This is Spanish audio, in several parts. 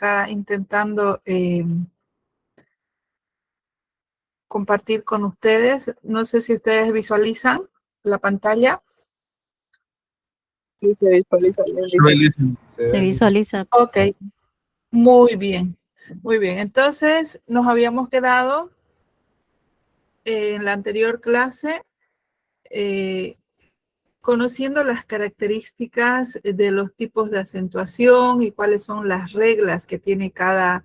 acá intentando compartir con ustedes. No sé si ustedes visualizan la pantalla. Sí, se visualiza. Se visualiza. Ok, muy bien, muy bien. Entonces, nos habíamos quedado en la anterior clase conociendo las características de los tipos de acentuación y cuáles son las reglas que tiene cada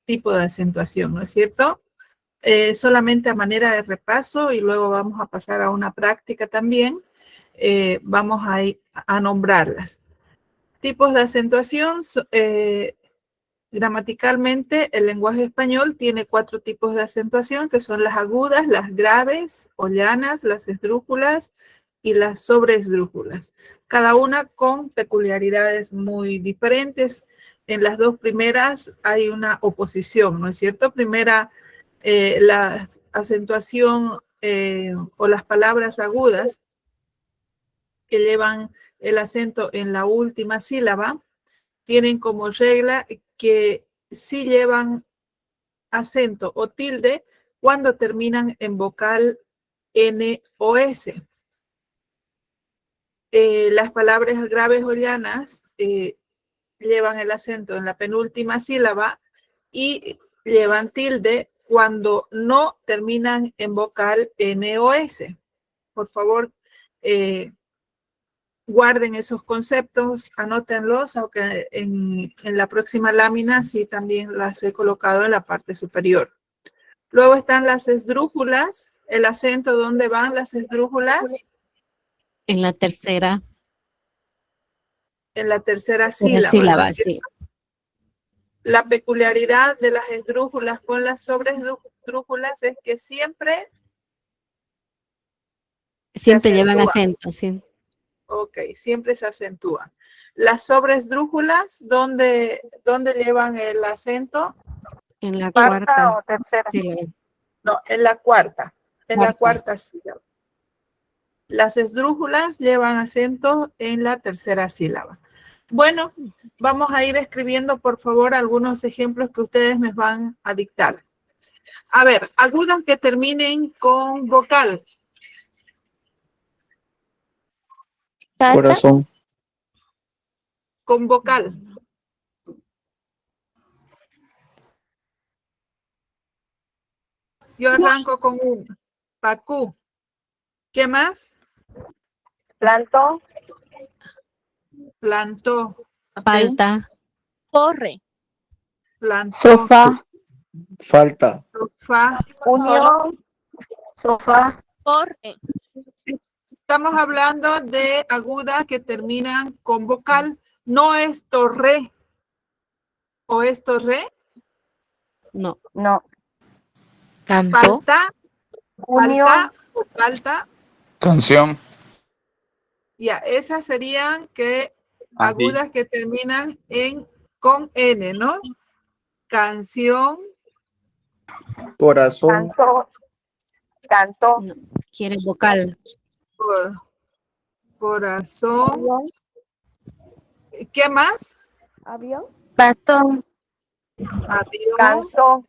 tipo de acentuación, ¿no es cierto? Solamente a manera de repaso y luego vamos a pasar a una práctica también. Vamos a nombrarlas. Tipos de acentuación, gramaticalmente el lenguaje español tiene 4 tipos de acentuación que son las agudas, las graves o llanas, las esdrújulas y las sobreesdrújulas. Cada una con peculiaridades muy diferentes. En las 2 primeras hay una oposición, ¿no es cierto? Primera, la acentuación o las palabras agudas que llevan el acento en la última sílaba tienen como regla que sí llevan acento o tilde cuando terminan en vocal N o S. Las palabras graves o llanas llevan el acento en la penúltima sílaba y llevan tilde cuando no terminan en vocal N o S. Por favor, guarden esos conceptos, anótenlos, aunque en la próxima lámina sí también las he colocado en la parte superior. Luego están las esdrújulas. El acento, ¿dónde van las esdrújulas? En la tercera. En la tercera La sílaba. sílaba, ¿no? sí. La peculiaridad de las esdrújulas con las sobreesdrújulas es que siempre Siempre llevan acento, sí. Ok, siempre se acentúan. Las sobreesdrújulas, ¿dónde llevan el acento? En la ¿Cuarta cuarta. o tercera? Sí. No, en la cuarta. En la cuarta sílaba. Las esdrújulas llevan acento en la tercera sílaba. Bueno, vamos a ir escribiendo, por favor, algunos ejemplos que ustedes me van a dictar. A ver, agudas que terminen con vocal. Corazón. Con vocal. Yo arranco con un pacú. ¿Qué más? Plantó. Plantó. Falta. Corre. Plantó. Sofá. Falta. Sofá. Unión. Sofá. Corre. Estamos hablando de agudas que terminan con vocal. No es torre. ¿O es torre? No. No. Cantó. Falta. Unión. Falta. Canción. Ya, esas serían agudas que terminan con N, ¿no? Canción. Corazón. Cantó. Cantó. No. Quiere vocal. Corazón. Avión. ¿Qué más? Avión. Bastón. Avión. Cantó.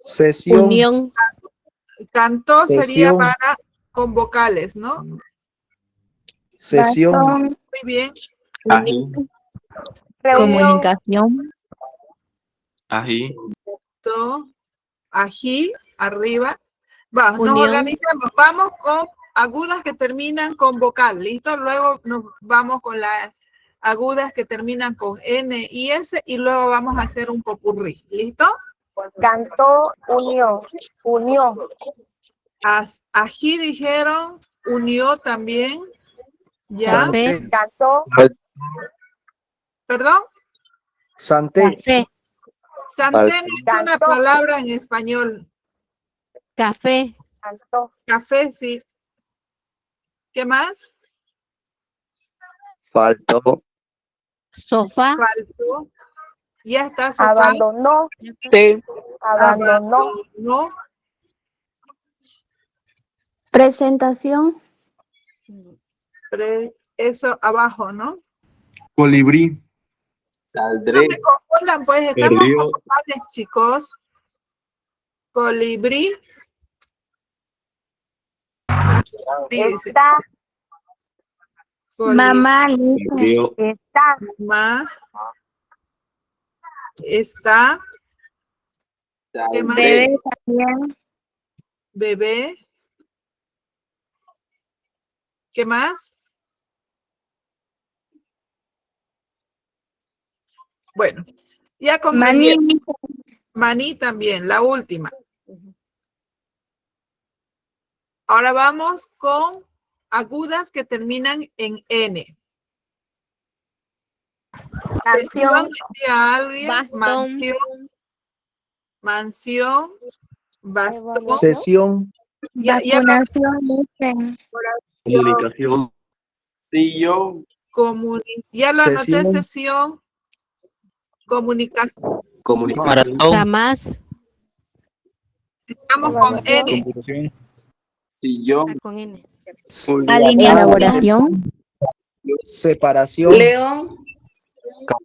Sesión. Unión. Cantó sería Sesión. para con vocales, ¿no? Sesión. Bastón. Muy bien. Ají. Reunión. Comunicación. Ají. Ají, arriba. Nos Unión. organizamos. Vamos con agudas que terminan con vocal. ¿Listo? Luego nos vamos con las agudas que terminan con N y S y luego vamos a hacer un popurrí. ¿Listo? Cantó. Unión. Unión. Ají dijeron, unió también. ¿Ya? Café. Cantó. ¿Perdón? Santé. Café. Santé no es una palabra en español. Café. Cantó. Café, sí. ¿Qué más? Faltó. Sofá. Faltó. Ya está, sofá. Abandonó. Sí. Abandonó. Abandonó. Presentación. Eso abajo, ¿no? Colibrí. Saldré. No me confundan, pues estamos Perdió. con vocales, chicos. Colibrí. Dice. Está. Colibrí. Mamá, dice. Perdió. Está. Ma. Está. ¿Qué más? Saldré. Bebé también. Bebé. ¿Qué más? Bueno, ya comprendí. Maní. Maní también, la última. Ahora vamos con agudas que terminan en N. Canción. Decía alguien, Bastón. mansión, mansión, bastón. Sesión. Ya Vacunación, dicen. Comunicación. Sillón. ya lo anoté, Sesión. sesión, comunicación. Comunicación. Jamás. Estamos con N. Computación. Sillón. Con N. Elaboración. Separación. León,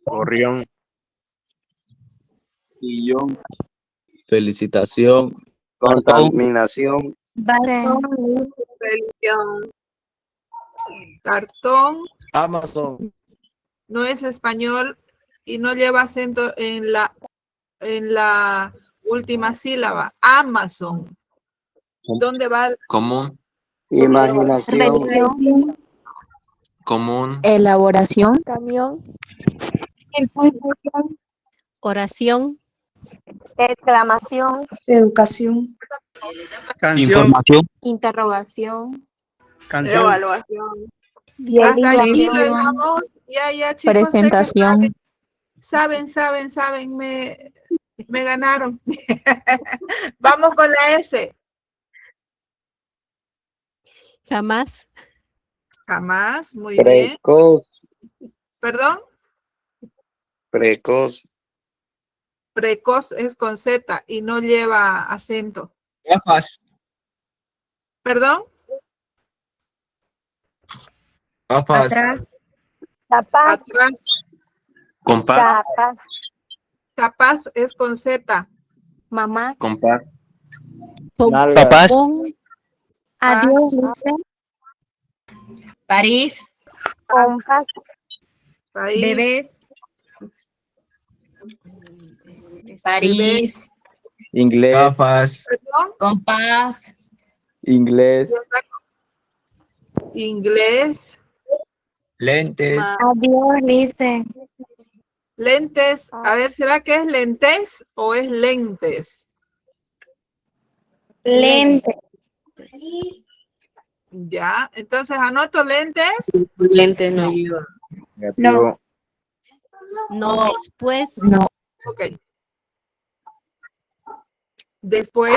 Gorrión. Sillón. Felicitación. Contaminación. Bastón. Religión. Cartón. Amazon. No es español y no lleva acento en la última sílaba. Amazon. ¿Dónde va? Común. Rebelión. Común. Elaboración. Camión. Oración. Exclamación. educación, Información. Interrogación. Evaluación. Hasta Violín. aquí lo dejamos. Ya, chicos. Sé que Presentación. saben, me ganaron. Vamos con la S. Jamás. Jamás, muy bien. Precoz. ¿Perdón? Precoz. Precoz es con Z y no lleva acento. Gafas. ¿Perdón? Gafas. atrás, Capaz. Atrás. Compás. Capaz. Capaz es con Z. Mamá. Compás. Papás. Adiós, dice. París, Compás. Ahí. bebés, París, Inglés. Gafas. ¿Perdón? compás, Inglés. Inglés. Lentes. Adiós, dice. Lentes. A ver, ¿será que es lentes o es lentes? Lente. Ya, entonces anoto lentes. lente no. Negativo. No. Después. No. Ok. Después,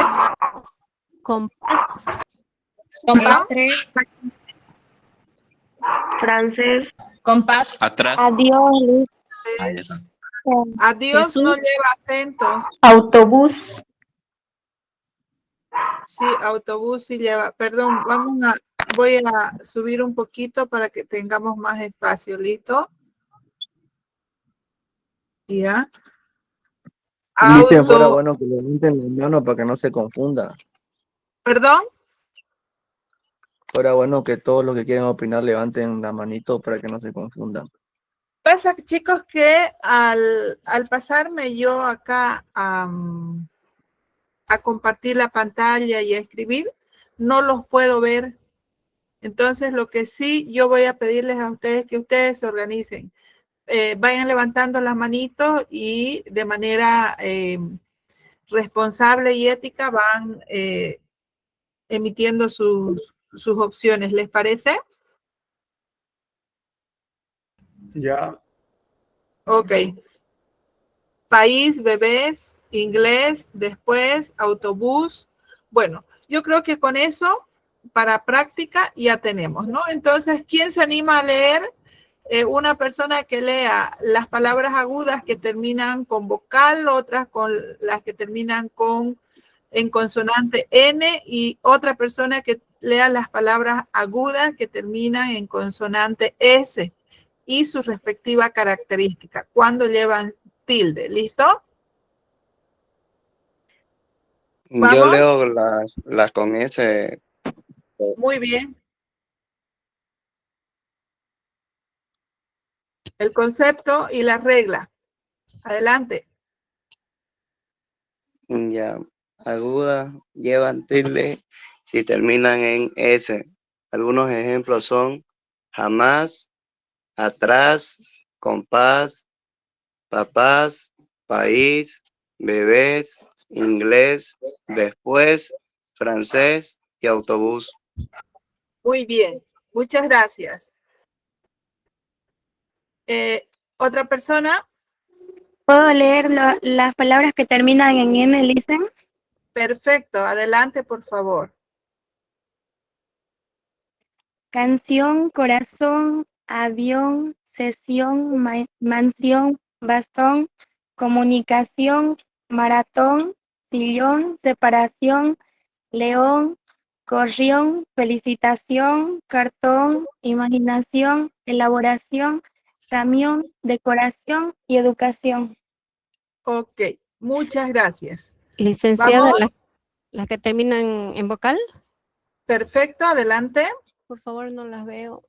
Compás. Compás 3, Francés. compás, Atrás. Adiós, dice. Ahí está. adiós Jesús. no lleva acento. Autobús. Sí, autobús sí lleva. Perdón, voy a subir un poquito para que tengamos más espacio. ¿Listo? Ya. Dice, fuera bueno que lo levanten la mano para que no se confunda. ¿Perdón? Fuera bueno que todos los que quieren opinar levanten la manito para que no se confundan. Pasa, chicos, que al pasarme yo acá a compartir la pantalla y a escribir, no los puedo ver. Entonces, lo que sí yo voy a pedirles a ustedes que ustedes se organicen. Vayan levantando las manitos y de manera responsable y ética van emitiendo sus opciones. ¿Les parece? Ya. Ok. País, bebés, inglés, después autobús. Bueno, yo creo que con eso, para práctica, ya tenemos, ¿no? Entonces, ¿quién se anima a leer? Una persona que lea las palabras agudas que terminan con vocal, otras con las que terminan en consonante N y otra persona que lea las palabras agudas que terminan en consonante S. y su respectiva característica, cuando llevan tilde. ¿Listo? Yo ¿Vamos? leo las con ese. Muy bien. El concepto y la regla. Adelante. Ya. Agudas llevan tilde y terminan en S. Algunos ejemplos son jamás, atrás, compás, papás, país, bebés, inglés, después, francés y autobús. Muy bien. Muchas gracias. ¿Otra persona? ¿Puedo leer las palabras que terminan en N, Listen? Perfecto. Adelante, por favor. Canción, corazón, avión, sesión, mansión, bastón, comunicación, maratón, sillón, separación, león, corrión, felicitación, cartón, imaginación, elaboración, camión, decoración y educación. Ok. Muchas gracias. Licenciada, Vamos. las que terminan en vocal, Perfecto. Adelante. por favor, no las veo.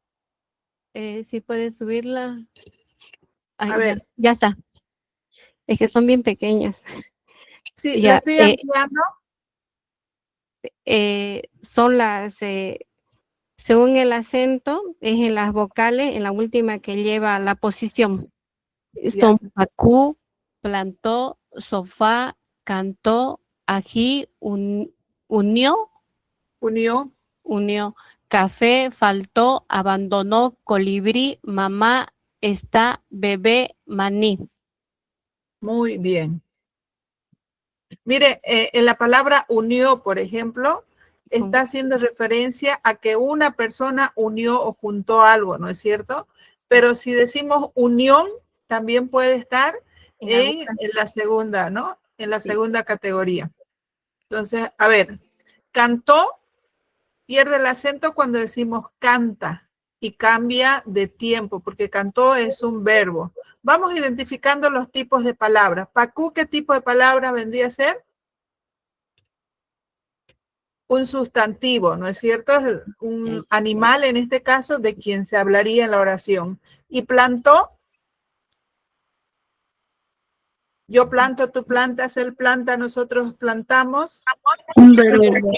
Si puedes subirla. Ay, A ver. ya está. Es que son bien pequeñas. Sí, Ya, la estoy ampliando. son las, según el acento, es en las vocales, en la última que lleva la posición. Son pacú, plantó, sofá, cantó, ají, unió, café, faltó, abandonó, colibrí, mamá, está, bebé, maní. Muy bien. Mire, en la palabra unió, por ejemplo, está haciendo referencia a que una persona unió o juntó algo, ¿no es cierto? Pero si decimos unión, también puede estar en la segunda, ¿no? En la segunda categoría. Entonces, a ver, cantó, pierde el acento cuando decimos canta y cambia de tiempo, porque cantó es un verbo. Vamos identificando los tipos de palabras. Pacú, ¿qué tipo de palabra vendría a ser? Un sustantivo, ¿no es cierto? Es un animal, en este caso, de quien se hablaría en la oración. Y plantó, yo planto, tú plantas, él planta, nosotros plantamos. Un verbo.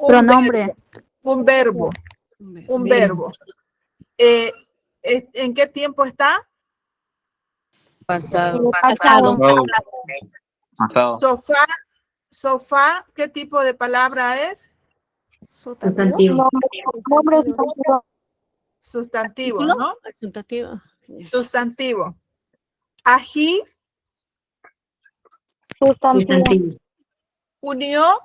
Pronombre. Un verbo. Un verbo. ¿En qué tiempo está? Pasado. Pasado. Sofá, ¿qué tipo de palabra es? Sustantivo. Nombre sustantivo. Sustantivo, ¿no? Sustantivo. Sustantivo. Ají, Sustantivo. unió,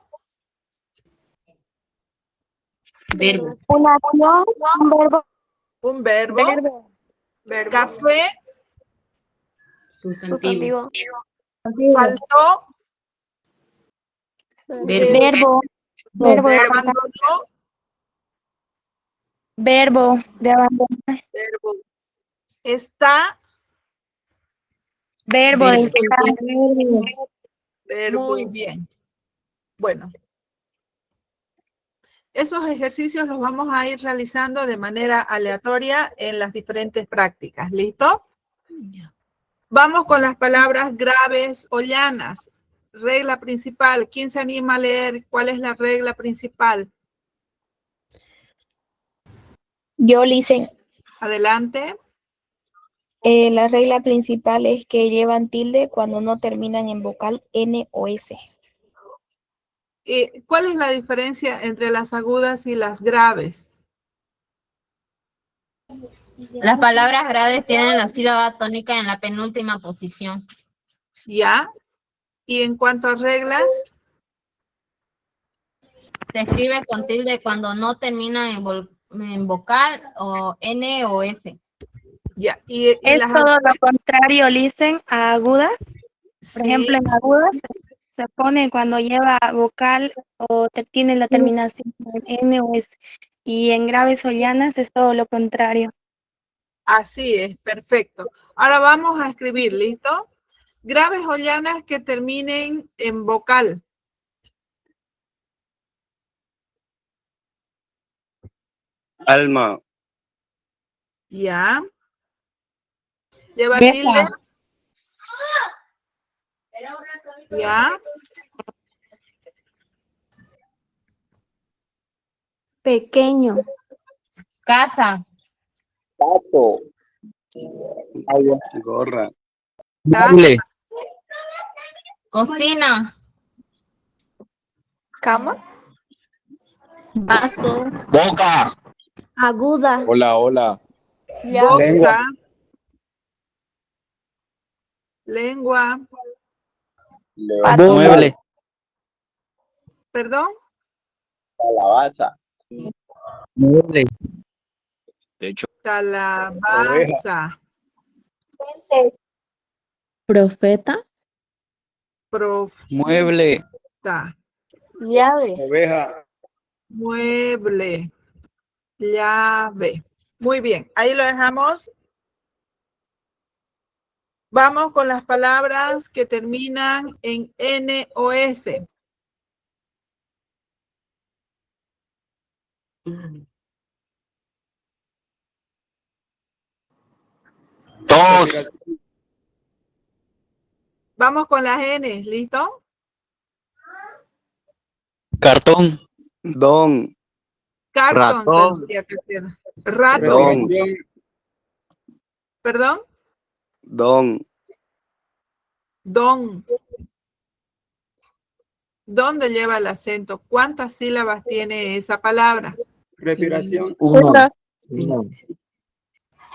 Verbo. Una acción, un verbo. un verbo. Café, Sustantivo. faltó, Verbo. Verbo de faltar. abandonó, Verbo de abandonar. está, Verbo de estar. muy bien. Bueno, esos ejercicios los vamos a ir realizando de manera aleatoria en las diferentes prácticas. ¿Listo? Vamos con las palabras graves o llanas. Regla principal. ¿Quién se anima a leer cuál es la regla principal? Yo, Listen. Adelante. La regla principal es que llevan tilde cuando no terminan en vocal N o S. ¿Cuál es la diferencia entre las agudas y las graves? Las palabras graves tienen la sílaba tónica en la penúltima posición. ¿Ya? Y en cuanto a reglas, Se escribe con tilde cuando no termina en vocal o N o S. ya. Y Es las todo lo contrario, Listen, a agudas. Por sí, ejemplo, en agudas se pone cuando lleva vocal o tiene la terminación en N o S. Y en graves o llanas es todo lo contrario. Así es, perfecto. Ahora vamos a escribir, ¿listo? Graves o llanas que terminen en vocal. Alma. Ya. ¿Lleva Besa. tilde? Ya. Pequeño. Casa. Pato. Gorra. Casa. Cocina. Cama. Vaso. Boca. Aguda. Hola. Boca. Lengua. Mueble. ¿Perdón? Calabaza. Mueble. Techo. Calabaza. Profeta. Mueble. Profeta. Llave. Oveja. Mueble. Llave. Muy bien, ahí lo dejamos. Vamos con las palabras que terminan en N o S. Tos. Vamos con las N, ¿listo? Cartón. Don. Cartón Ratón. tendría que ser. Ratón. Don. ¿Perdón? Don. Don. ¿Dónde lleva el acento? ¿Cuántas sílabas tiene esa palabra? Respiración. Una.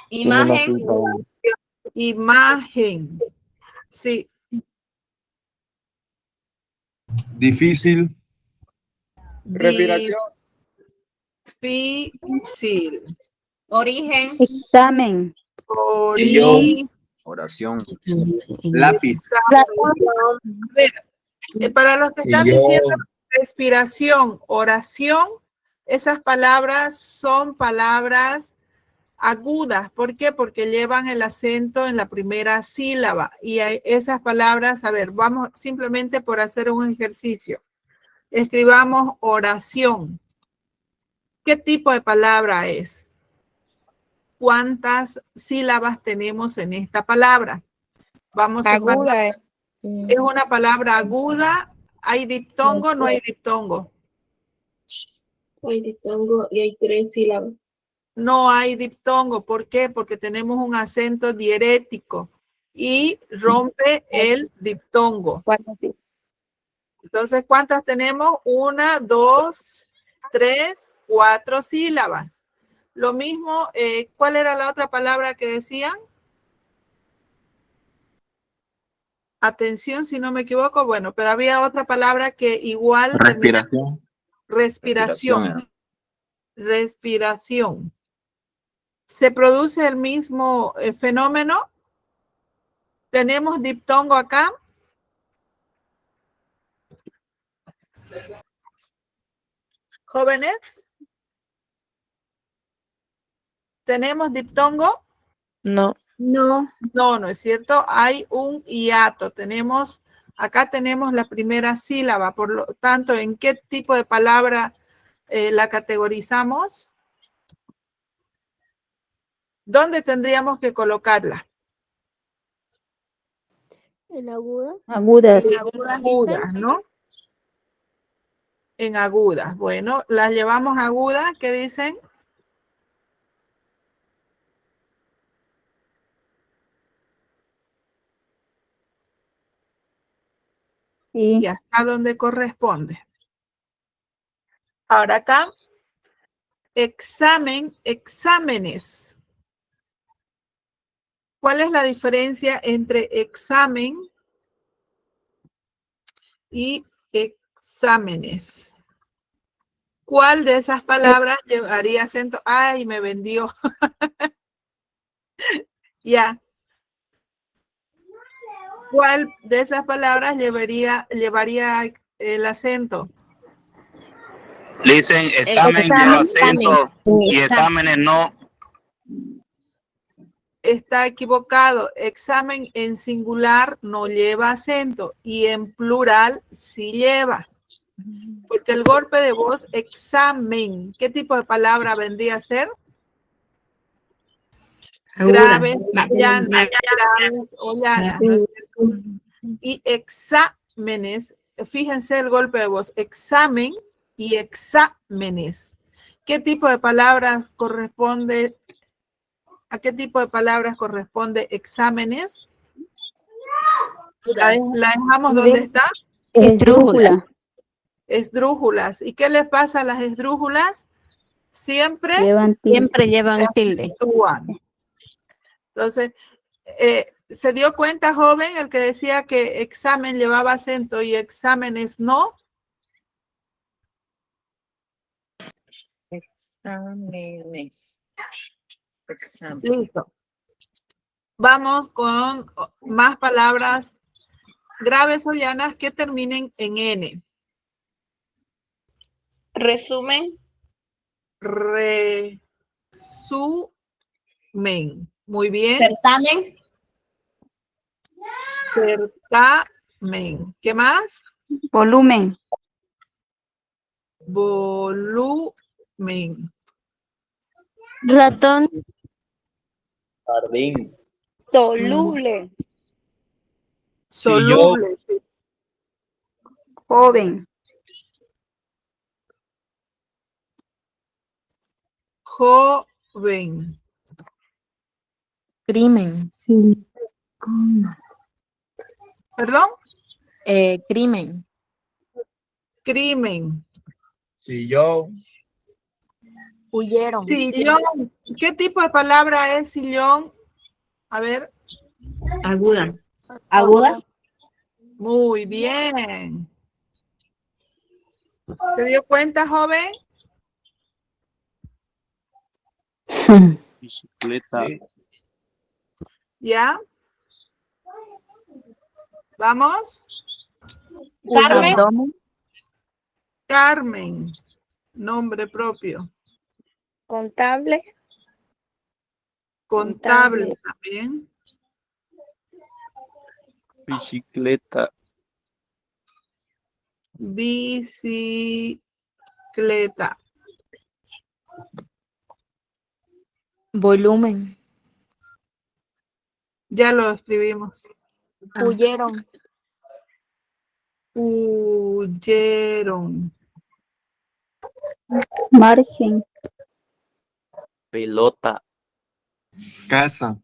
Imagen. Imagen. Sí. Difícil. Respiración. Difícil. Origen. Examen. Oración. Lápiz. A ver, para los que están diciendo respiración, oración, esas palabras son palabras agudas. ¿Por qué? Porque llevan el acento en la primera sílaba. Y esas palabras, a ver, vamos simplemente por hacer un ejercicio. Escribamos oración. ¿Qué tipo de palabra es? ¿Cuántas sílabas tenemos en esta palabra? Vamos a Aguda. ¿Es una palabra aguda? ¿Hay diptongo o no hay diptongo? Hay diptongo y hay 3 sílabas. No hay diptongo. ¿Por qué? Porque tenemos un acento diérético y rompe el diptongo. Entonces, ¿cuántas tenemos? 1, 2, 3, 4 sílabas. Lo mismo, ¿cuál era la otra palabra que decían? Atención, si no me equivoco. Bueno, pero había otra palabra que igual... Respiración. Respiración. Respiración. ¿Se produce el mismo fenómeno? ¿Tenemos diptongo acá? ¿Jóvenes? ¿Tenemos diptongo? No. No. No, no es cierto. Hay un hiato. Acá tenemos la primera sílaba. Por lo tanto, ¿en qué tipo de palabra la categorizamos? ¿Dónde tendríamos que colocarla? En aguda. Agudas. En agudas, ¿no? En agudas. Bueno, las llevamos agudas. ¿Qué dicen? Sí. Y hasta donde corresponde. Ahora acá, exámenes. ¿Cuál es la diferencia entre examen y exámenes? ¿Cuál de esas palabras llevaría acento? Ay, me vendió. Ya. ¿Cuál de esas palabras llevaría el acento? Dicen examen lleva acento y exámenes no. está equivocado. Examen en singular no lleva acento y en plural sí lleva. Porque el golpe de voz examen, ¿qué tipo de palabra vendría a ser? Graves o llanas, graves o llanas, ¿no es cierto? Y exámenes, fíjense el golpe de voz, examen y exámenes. ¿Qué tipo de palabras corresponde? ¿A qué tipo de palabras corresponde exámenes? ¿La dejamos donde está? Esdrújula. Esdrújulas. ¿Y qué les pasa a las esdrújulas? Siempre Siempre llevan tilde. actúan. Entonces, ¿se dio cuenta, joven, el que decía que examen llevaba acento y exámenes no? Exámenes. Listo. Vamos con más palabras graves o llanas que terminen en N. Resumen. Resumen. Muy bien. Certamen. Certamen. ¿Qué más? Volumen. Volumen. Ratón. Jardín. Soluble. Soluble. Sí. Joven. Joven. Crimen. ¿Perdón? Crimen. Crimen. Sillón. Huyeron. Sillón. ¿Qué tipo de palabra es sillón? A ver. Aguda. Aguda. Muy bien. ¿Se dio cuenta, joven? Bicicleta. ¿Ya? ¿Vamos? Carmen. Abdomen. Carmen. Nombre propio. Contable. Contable también. Bicicleta. Bicicleta. Volumen. Ya lo escribimos. Huyeron. Huyeron. Margen. Pelota. Casa.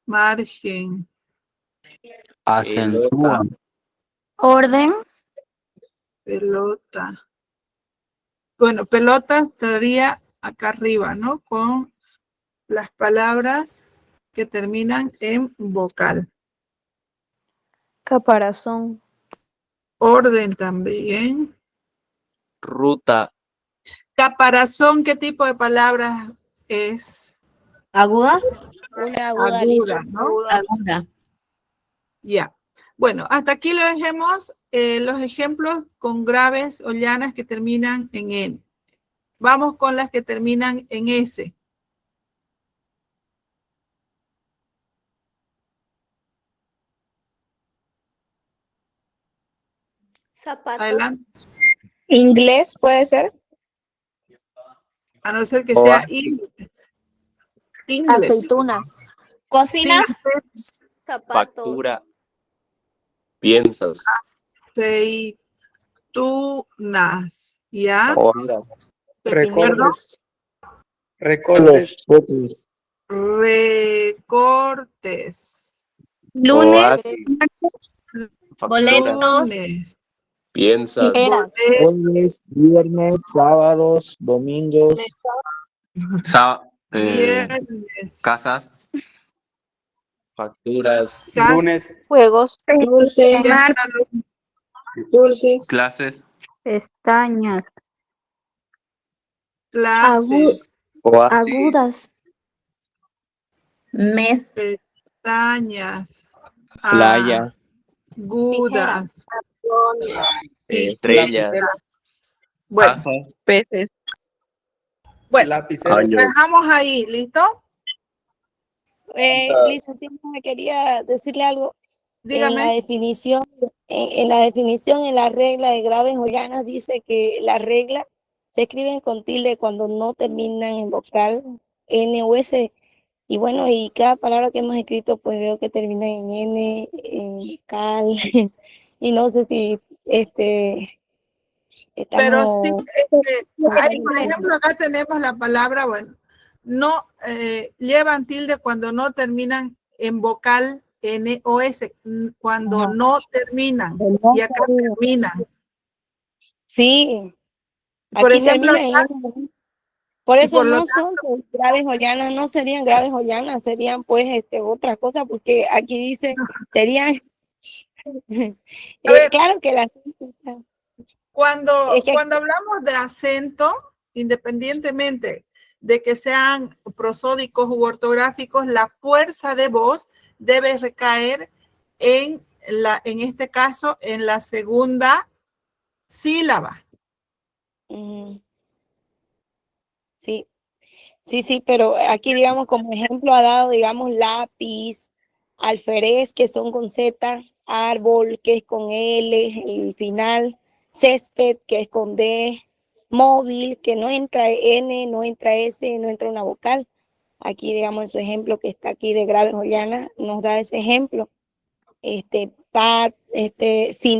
Margen. Acentúa. Orden. Pelota. Bueno, pelota estaría acá arriba, ¿no? Con las palabras que terminan en vocal. Caparazón. Orden también. Ruta. Caparazón, ¿qué tipo de palabra es? Aguda. Una Aguda, ¿no? Aguda. Ya. Bueno, hasta aquí lo dejemos los ejemplos con graves o llanas que terminan en N. Vamos con las que terminan en S. Zapatos. Adelante. Inglés puede ser. A no ser que sea inglés. Inglés. Aceitunas. Cocinas. Zapatos. Factura. Piensas. Aceitunas. ¿Ya? Recortes. Los Recortes. fotos. Recortes. Lunes. Oasis. Boletos. Lunes. Piensas. Tijeras. Lunes, viernes, sábados, domingos. Viernes. Casas. Facturas. Lunes. Juegos. Dulce. Ya están los Dulces. Clases. Pestañas. clases. Oasis. Agudas. Mes. Pestañas. Playa. Agudas. Estrellas. Bueno, Casas. Peces. bueno, Lapicero. Año. dejamos ahí, ¿listo? Licenciada, quería decirle algo. Dígame. En la definición, en la regla de graves o llanas, dice que la regla se escriben con tilde cuando no terminan en vocal N o S. Y bueno, y cada palabra que hemos escrito, pues veo que termina en N, en cal, y no sé si Pero sí, estamos... por ejemplo, acá tenemos la palabra, bueno, no llevan tilde cuando no terminan en vocal N o S, cuando Ajá. no terminan, y acá terminan. Sí, Por aquí ejemplo, termina en acá, N. Por y eso por lo no tanto, son pues, graves o llanas, no serían graves o llanas, serían pues otras cosas, porque aquí dice, serían, a ver, claro que las... Es que cuando hablamos de acento, independientemente de que sean prosódicos u ortográficos, la fuerza de voz debe recaer en este caso, en la segunda sílaba. Sí, sí, pero aquí digamos como ejemplo ha dado, digamos, lápiz, alférez, que son con Z, árbol, que es con L, el final, césped, que es con D, móvil, que no entra N, no entra S, no entra una vocal. Aquí, digamos, en su ejemplo que está aquí de graves o llanas, nos da ese ejemplo. Sin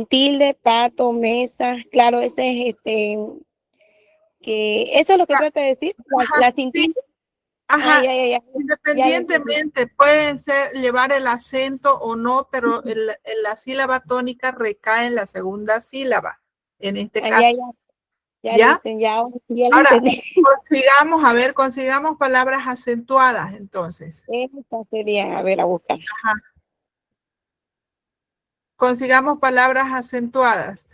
tilde, pato, mesa, claro, ese es que eso es lo que trata de decir, la sin Sí, tilde. ajá. Ya. Independientemente, pueden llevar el acento o no, pero la sílaba tónica recae en la segunda sílaba, en este caso. ¿Ya? Ya lo Ahora, entendí. consigamos palabras acentuadas, entonces. Esta sería, a ver, a buscar. Ajá. Consigamos palabras acentuadas.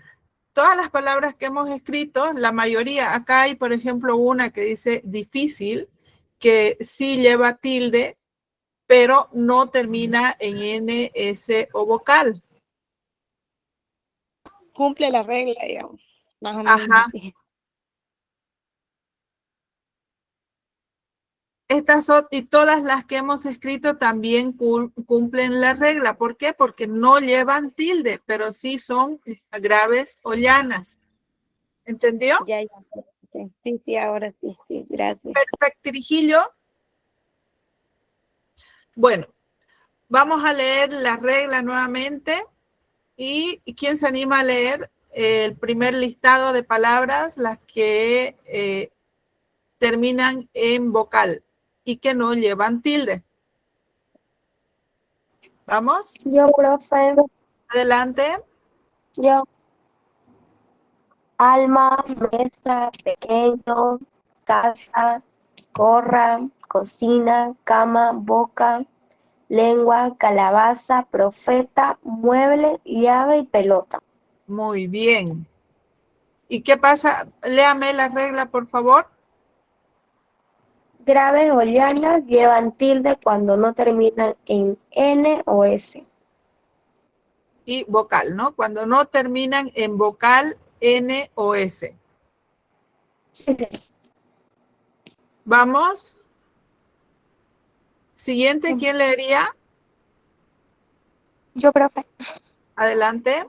Todas las palabras que hemos escrito, la mayoría, acá hay, por ejemplo, una que dice difícil, que sí lleva tilde, pero no termina en N, S o vocal. Cumple la regla, digamos, más o menos Ajá. así. Estas son, y todas las que hemos escrito también cumplen la regla. ¿Por qué? Porque no llevan tilde, pero sí son graves o llanas. ¿Entendió? Ya. Sí, ahora sí, gracias. Perfecto, Trujillo. Bueno, vamos a leer la regla nuevamente. ¿Y quién se anima a leer el primer listado de palabras, las que terminan en vocal y que no llevan tilde? ¿Vamos? Yo, profe. Adelante. Yo. Alma, mesa, pequeño, casa, gorra, cocina, cama, boca, lengua, calabaza, profeta, mueble, llave y pelota. Muy bien. ¿Y qué pasa? Léame la regla, por favor. Graves o llanas llevan tilde cuando no terminan en N o S. Y vocal, ¿no? Cuando no terminan en vocal N o S. ¿Vamos? Siguiente, ¿quién leería? Yo, profe. Adelante.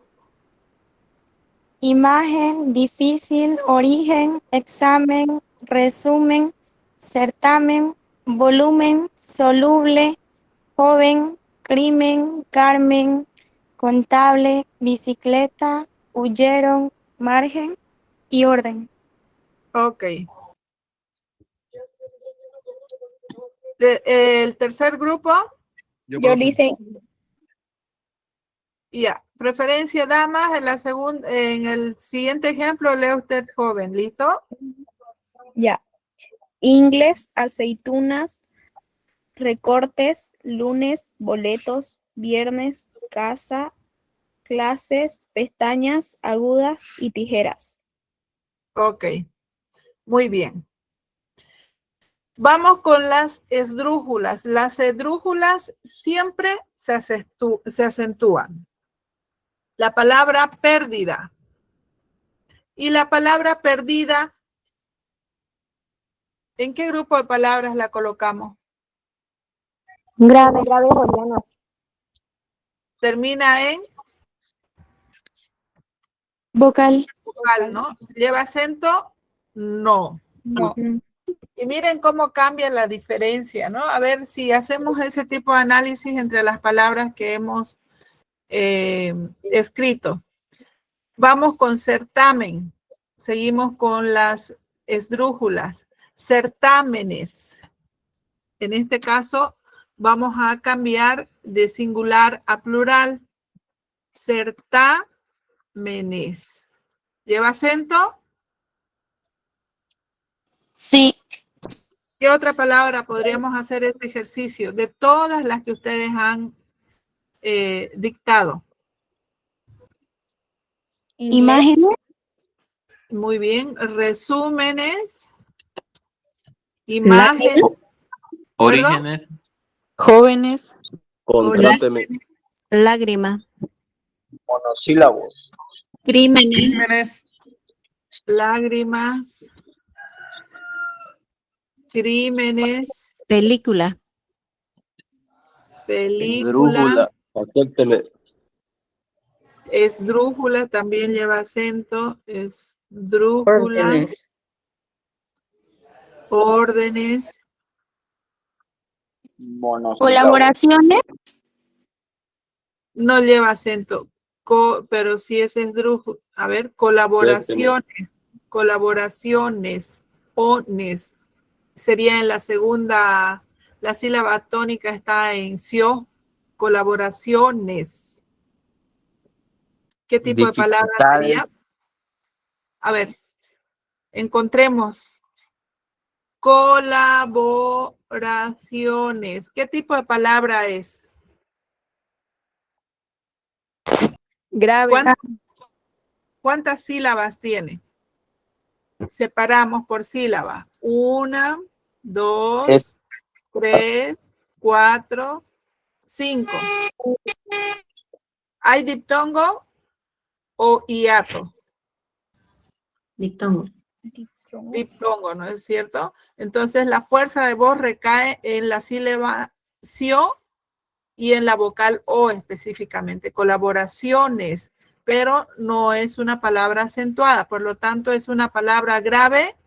Imagen, difícil, origen, examen, resumen, certamen, volumen, soluble, joven, crimen, Carmen, contable, bicicleta, huyeron, margen y orden. Ok. El tercer grupo. Yo, Yo profe. dice, Ya. Preferencia damas. En el siguiente ejemplo, lee usted joven. ¿Listo? ya. Inglés, aceitunas, recortes, lunes, boletos, viernes, casa, clases, pestañas, agudas y tijeras. Ok. Muy bien. Vamos con las esdrújulas. Las esdrújulas siempre se acentúan. La palabra pérdida. Y la palabra perdida, ¿en qué grupo de palabras la colocamos? Grave, grave, Juliana. Termina en Vocal. vocal, ¿no? ¿Lleva acento? No. No. Y miren cómo cambia la diferencia, ¿no? A ver si hacemos ese tipo de análisis entre las palabras que hemos escrito. Vamos con certamen. Seguimos con las esdrújulas. Certámenes. En este caso, vamos a cambiar de singular a plural. Certámenes. ¿Lleva acento? Sí. ¿Qué otra palabra podríamos hacer este ejercicio de todas las que ustedes han dictado? Imágenes. Muy bien. Resúmenes. Imágenes. Orígenes. Jóvenes. Contráteme. Lágrima. Monosílabos. Crímenes. Crímenes. Lágrimas. Crímenes. Película. Película. Esdrújula. Acépteme. Esdrújula también lleva acento. Esdrújula. Órdenes. Órdenes. Monosílabos. Colaboraciones. No lleva acento. Pero sí es esdrújula. A ver, colaboraciones. Colaboraciones. Ones. Sería en la segunda. La sílaba tónica está en sio. Colaboraciones. ¿Qué tipo de palabra sería? A ver, encontremos. Colaboraciones. ¿Qué tipo de palabra es? Grave. ¿Cuántas sílabas tiene? Separamos por sílaba. 1, 2, 3, 4, 5. ¿Hay diptongo o hiato? Dictongo. Diptongo, ¿no es cierto? Entonces la fuerza de voz recae en la sílaba sio y en la vocal o específicamente. Colaboraciones, pero no es una palabra acentuada, por lo tanto es una palabra grave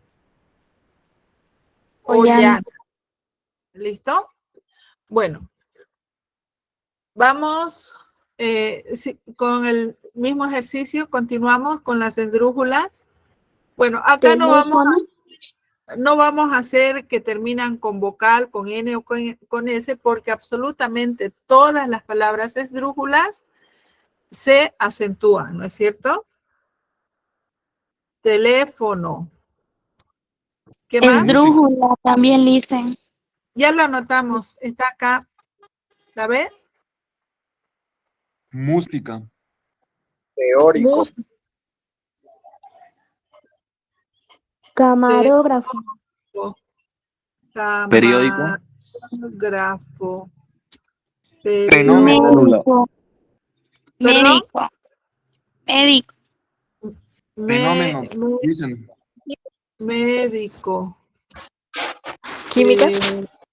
o llana. ¿Listo? Bueno, vamos con el mismo ejercicio, continuamos con las esdrújulas. Bueno, acá no vamos a hacer que terminan con vocal, con N o con S, porque absolutamente todas las palabras esdrújulas se acentúan, ¿no es cierto? Teléfono. ¿Qué más? Esdrújula también dicen. Ya lo anotamos, está acá. ¿La ve? Música. Teórico. Camarógrafo. Periódico. Camarógrafo. Fenómeno. Médico. ¿Perdón? Médico. Fenómeno. Dicen. Médico. Química.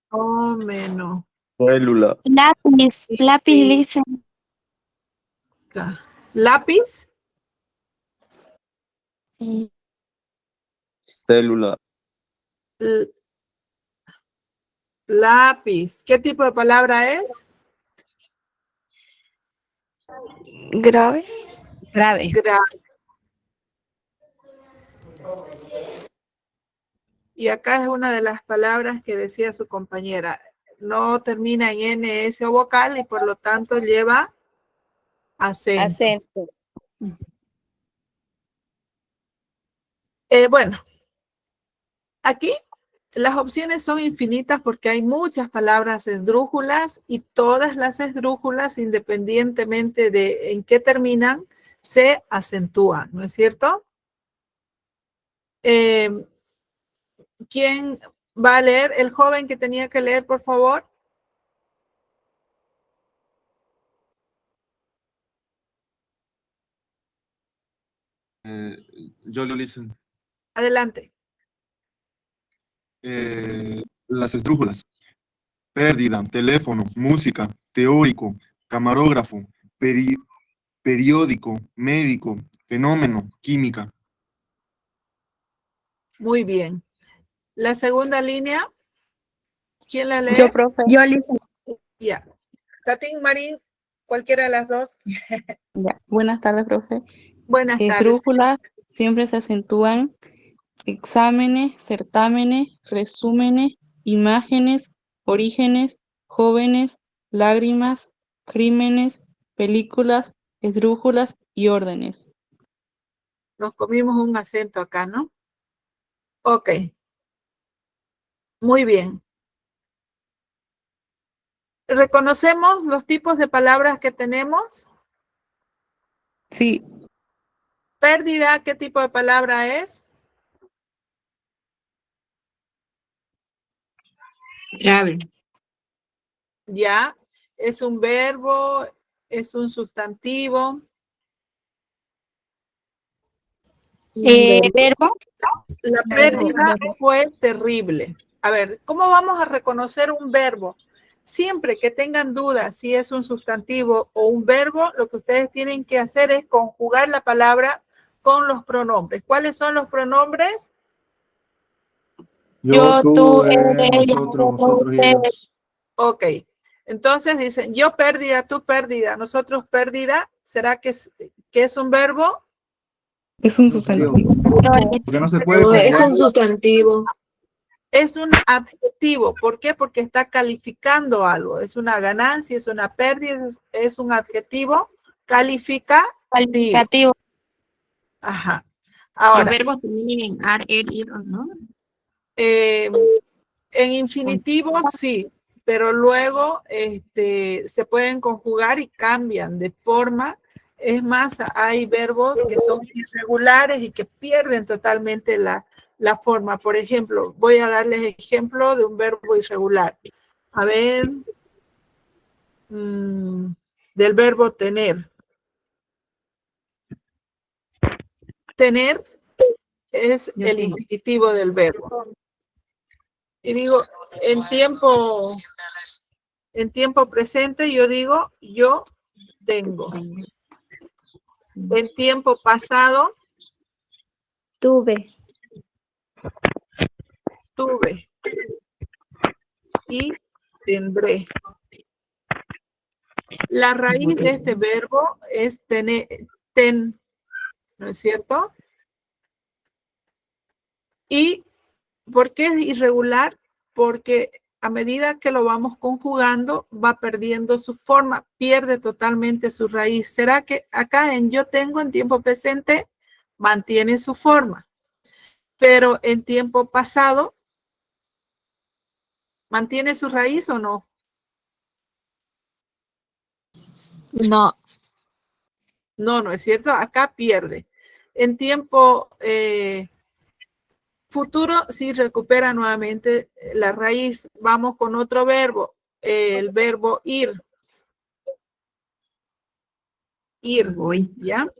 Fenómeno. Célula. Lápiz dicen. ¿Lápiz? Sí. Célula. Lápiz. ¿Qué tipo de palabra es? Grave. Grave. Grave. Y acá es una de las palabras que decía su compañera. No termina en NS o vocal y por lo tanto lleva acento. Acento. Bueno, aquí las opciones son infinitas porque hay muchas palabras esdrújulas y todas las esdrújulas, independientemente de en qué terminan, se acentúan, ¿no es cierto? ¿Quién va a leer? El joven que tenía que leer, por favor. Yo lo dicen. Adelante. Las esdrújulas. pérdida, teléfono, música, teórico, camarógrafo, periódico, médico, fenómeno, química. Muy bien. La segunda línea, ¿quién la lee? Yo, profe. Yo, Alison. Ya. Tatín, Marín, cualquiera de las dos. Ya. Buenas tardes, profe. Buenas tardes. Esdrújulas siempre se acentúan. Exámenes, certámenes, resúmenes, imágenes, orígenes, jóvenes, lágrimas, crímenes, películas, esdrújulas y órdenes. Nos comimos un acento acá, ¿no? Ok. Muy bien. ¿Reconocemos los tipos de palabras que tenemos? Sí. Pérdida, ¿qué tipo de palabra es? Grave. Ya. ¿Es un verbo? ¿Es un sustantivo? Verbo. La pérdida fue terrible. A ver, ¿cómo vamos a reconocer un verbo? Siempre que tengan dudas si es un sustantivo o un verbo, lo que ustedes tienen que hacer es conjugar la palabra con los pronombres. ¿Cuáles son los pronombres? Yo, tú, nosotros y ellos. Ok. Entonces dicen, yo pérdida, tú pérdida, nosotros pérdida. ¿Será que es un verbo? Es un sustantivo. Porque no se puede Es un sustantivo. Es un adjetivo. ¿Por qué? Porque está calificando algo. Es una ganancia, es una pérdida, es un adjetivo calificativo. Ajá. Ahora, Los verbos terminan en ar, ir, ¿no? en infinitivo sí, pero luego se pueden conjugar y cambian de forma. Es más, hay verbos que son irregulares y que pierden totalmente la forma. Por ejemplo, voy a darles ejemplo de un verbo irregular. A ver, del verbo tener. Tener es el infinitivo del verbo. Y digo, en tiempo presente yo digo, yo tengo. En tiempo pasado, Tuve. tuve. Y tendré. La raíz de este verbo es tener, ¿no es cierto? ¿Y por qué es irregular? Porque a medida que lo vamos conjugando, va perdiendo su forma, pierde totalmente su raíz. ¿Será que acá en yo tengo, en tiempo presente, mantiene su forma? Pero en tiempo pasado, ¿mantiene su raíz o no? No. No, no es cierto. Acá pierde. En tiempo futuro sí recupera nuevamente la raíz. Vamos con otro verbo. El verbo ir. Ir. Voy. ¿Ya?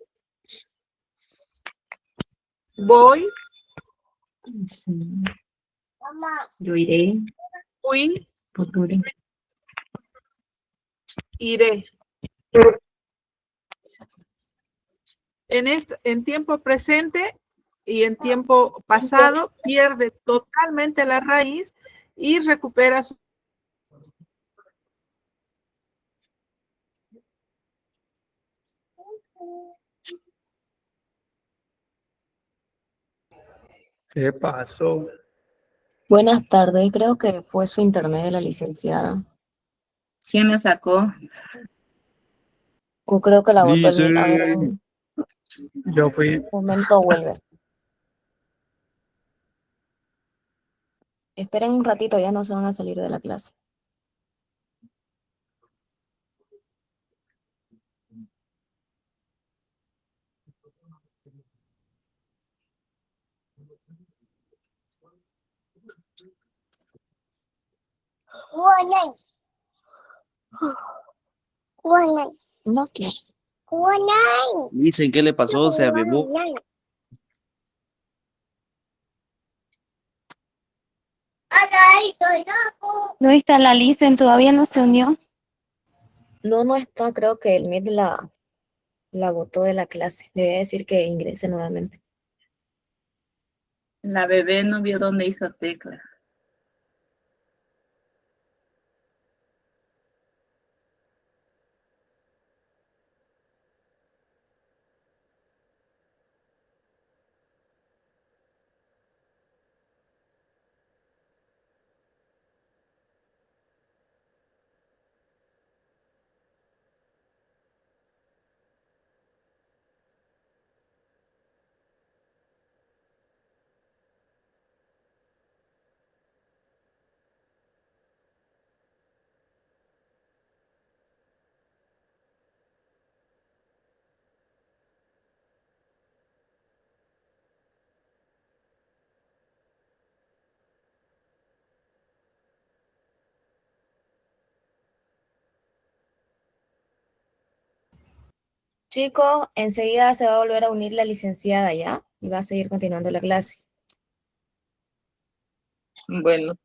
Voy. Sí. Yo iré. Fui. Futuro. Iré. En tiempo presente y en tiempo pasado pierde totalmente la raíz y recupera su... ¿Qué pasó? Buenas tardes, creo que fue su internet de la licenciada. ¿Quién me sacó? O creo que la botó el Dice, A ver, yo fui. un momento vuelve. Esperen un ratito, ya no se van a salir de la clase. No, ¿qué? Dicen, ¿qué le pasó? Se avivó. No está la Licen, todavía no se unió. No, no está, creo que el Meet la botó de la clase. Le voy a decir que ingrese nuevamente. La bebé no vio dónde hizo tecla. Chicos, enseguida se va a volver a unir la licenciada ya y va a seguir continuando la clase. Bueno.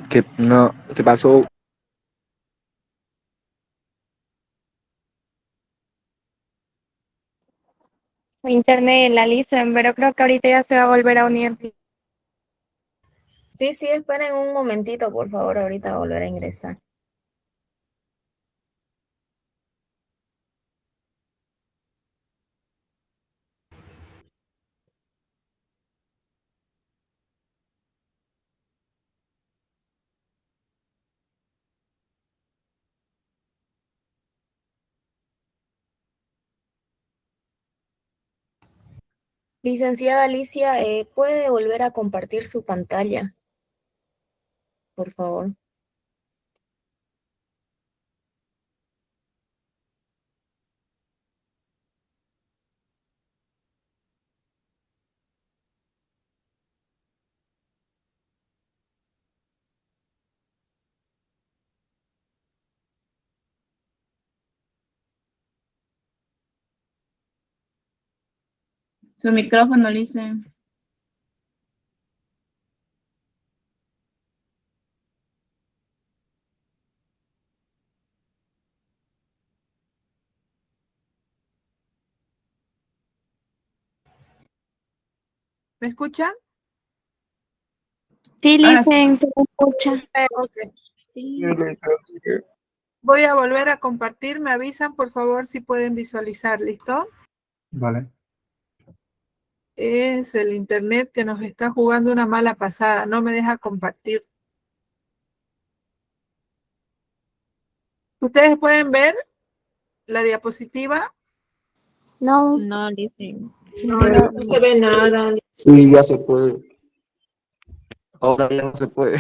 ¿Qué pasó? Internet de la Licen, pero creo que ahorita ya se va a volver a unir. Sí, sí, esperen un momentito, por favor, ahorita va a volver a ingresar. Licenciada Alicia, ¿puede volver a compartir su pantalla? Por favor. Su micrófono, Licen. ¿Me escuchan? Sí, Ahora sí. Licen, se escucha. Ok. Voy a volver a compartir. Me avisan, por favor, si pueden visualizar. ¿Listo? Vale. Es el internet que nos está jugando una mala pasada. No me deja compartir. ¿Ustedes pueden ver la diapositiva? No. No, Licen. No se ve nada. Sí, ya se puede. Ahora ya no se puede.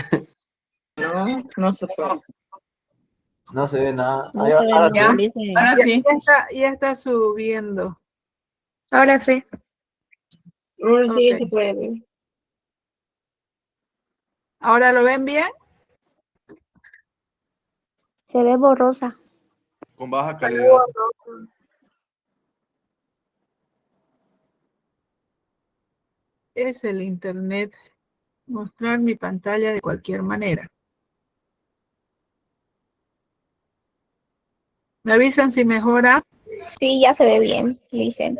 No, no se puede. No se ve nada. No se ve Ahora nada, sí. Licen. Ahora sí. Ya está subiendo. Ahora sí. Ahora sí Ok. se puede ver. ¿Ahora lo ven bien? Se ve borrosa. Con baja calidad. Es el internet. Mostrar mi pantalla de cualquier manera. ¿Me avisan si mejora? Sí, ya se ve bien, Licen.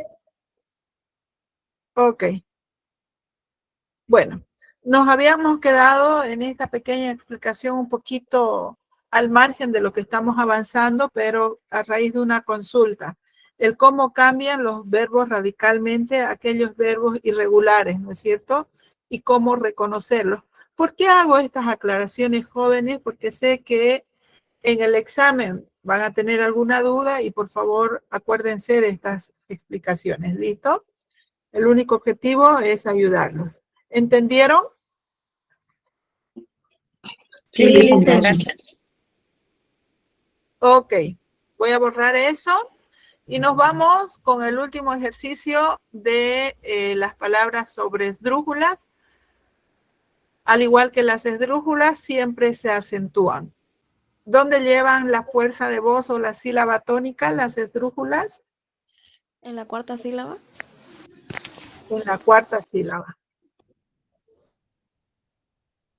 Ok. Bueno, nos habíamos quedado en esta pequeña explicación un poquito al margen de lo que estamos avanzando, pero a raíz de una consulta. El cómo cambian los verbos radicalmente, aquellos verbos irregulares, ¿no es cierto? Y cómo reconocerlos. ¿Por qué hago estas aclaraciones, jóvenes? Porque sé que en el examen van a tener alguna duda y por favor acuérdense de estas explicaciones. ¿Listo? El único objetivo es ayudarlos. ¿Entendieron? Sí, gracias. Ok, voy a borrar eso y nos vamos con el último ejercicio de las palabras sobre esdrújulas. Al igual que las esdrújulas, siempre se acentúan. ¿Dónde llevan la fuerza de voz o la sílaba tónica las esdrújulas? En la cuarta sílaba. En la cuarta sílaba.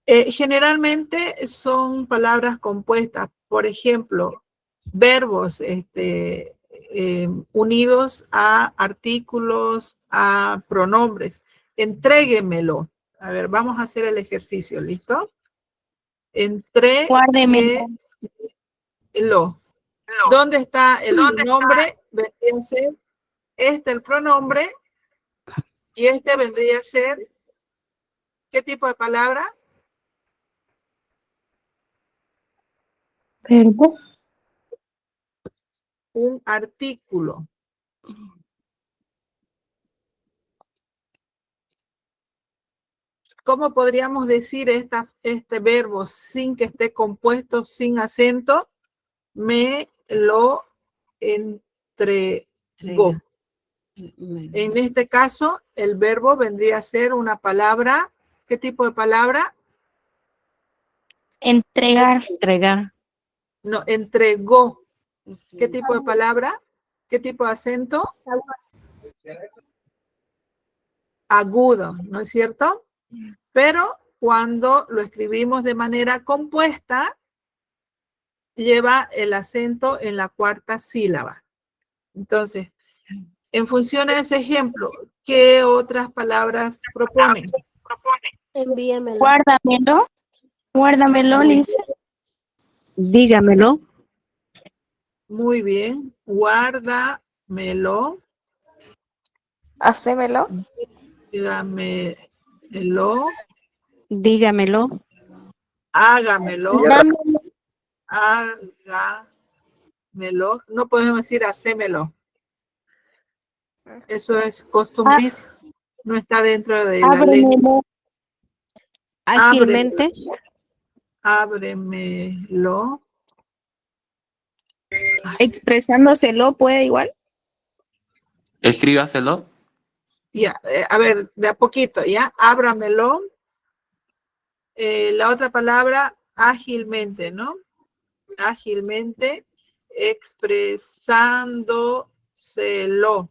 Generalmente son palabras compuestas. Por ejemplo, verbos unidos a artículos, a pronombres. Entréguemelo. A ver, vamos a hacer el ejercicio, ¿listo? Guárdemelo. ¿Dónde está el pronombre? Vendría a ser el pronombre y vendría a ser ¿qué tipo de palabra? Verbo. Un artículo. ¿Cómo podríamos decir este verbo sin que esté compuesto, sin acento? Me lo entregó. En este caso, el verbo vendría a ser una palabra. ¿Qué tipo de palabra? Entregar. Entregar. No, entregó. ¿Qué tipo de palabra? ¿Qué tipo de acento? Agudo, ¿no es cierto? Pero cuando lo escribimos de manera compuesta, lleva el acento en la cuarta sílaba. Entonces, en función a ese ejemplo, ¿qué otras palabras proponen? Envíamelo. Guárdamelo. Guárdamelo, Lice. Dígamelo. Muy bien. Guárdamelo. Hacémelo. Dígamelo. Dígamelo. Hágamelo. Dámelo. Hágamelo. No podemos decir hacémelo. Eso es costumbrista. No está dentro de la ley. Ábremelo. Ágilmente. Ábremelo. Expresándoselo puede igual. Escríbaselo. Ya, a ver, de a poquito, ¿ya? Ábramelo. La otra palabra, ágilmente, ¿no? Ágilmente, expresándoselo.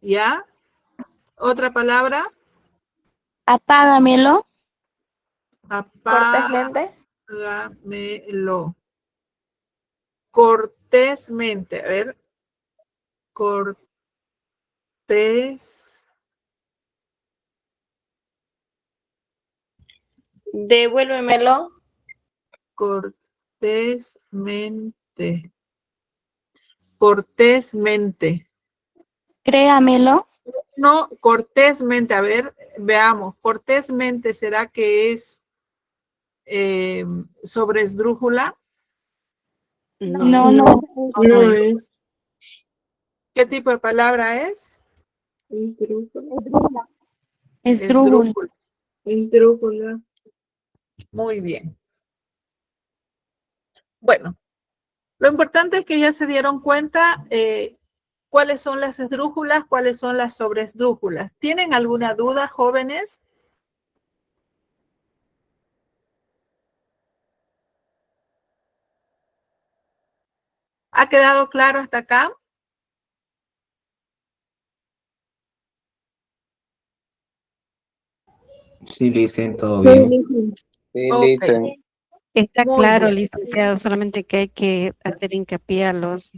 ¿Ya? Otra palabra. Apágamelo. Cortésmente. Apágamelo. Cortésmente, a ver. Devuélvemelo. Cortésmente. Cortésmente. Créamelo. No, cortésmente. A ver, veamos. Cortésmente, ¿será que es sobre esdrújula? No. No es. ¿Qué tipo de palabra es? Esdrújula. Esdrújula. Muy bien. Bueno, lo importante es que ya se dieron cuenta cuáles son las esdrújulas, cuáles son las sobresdrújulas. ¿Tienen alguna duda, jóvenes? ¿Ha quedado claro hasta acá? Sí, dicen todo bien. Ok. Está Muy claro, bien. licenciado, solamente que hay que hacer hincapié a los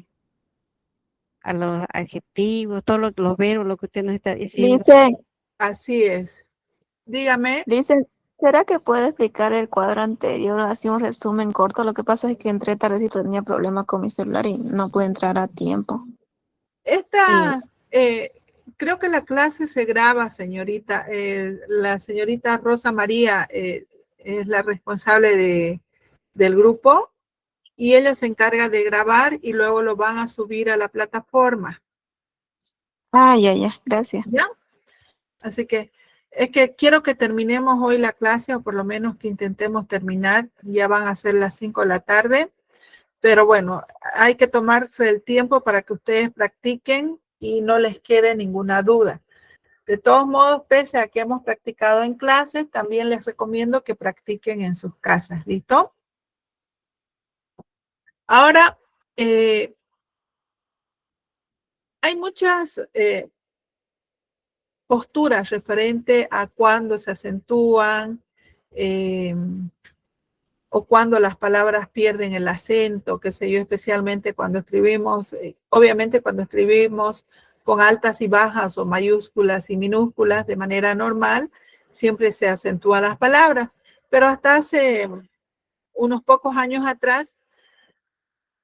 adjetivos, todos los verbos, lo que usted nos está diciendo. Lice, Así es. Dígame. Lice, ¿será que puede explicar el cuadro anterior? Así un resumen corto. Lo que pasa es que entré tardecito, tenía problemas con mi celular y no pude entrar a tiempo. Estas, creo que la clase se graba, señorita. La señorita Rosa María es la responsable del grupo y ella se encarga de grabar y luego lo van a subir a la plataforma. Ah, ya, gracias. ¿Ya? Así que es que quiero que terminemos hoy la clase, o por lo menos que intentemos terminar. Ya van a ser las 5 de la tarde. Pero bueno, hay que tomarse el tiempo para que ustedes practiquen y no les quede ninguna duda. De todos modos, pese a que hemos practicado en clases, también les recomiendo que practiquen en sus casas. ¿Listo? Ahora, hay muchas posturas referente a cuándo se acentúan o cuando las palabras pierden el acento, qué sé yo, especialmente cuando escribimos, obviamente cuando escribimos con altas y bajas o mayúsculas y minúsculas de manera normal, siempre se acentúan las palabras. Pero hasta hace unos pocos años atrás,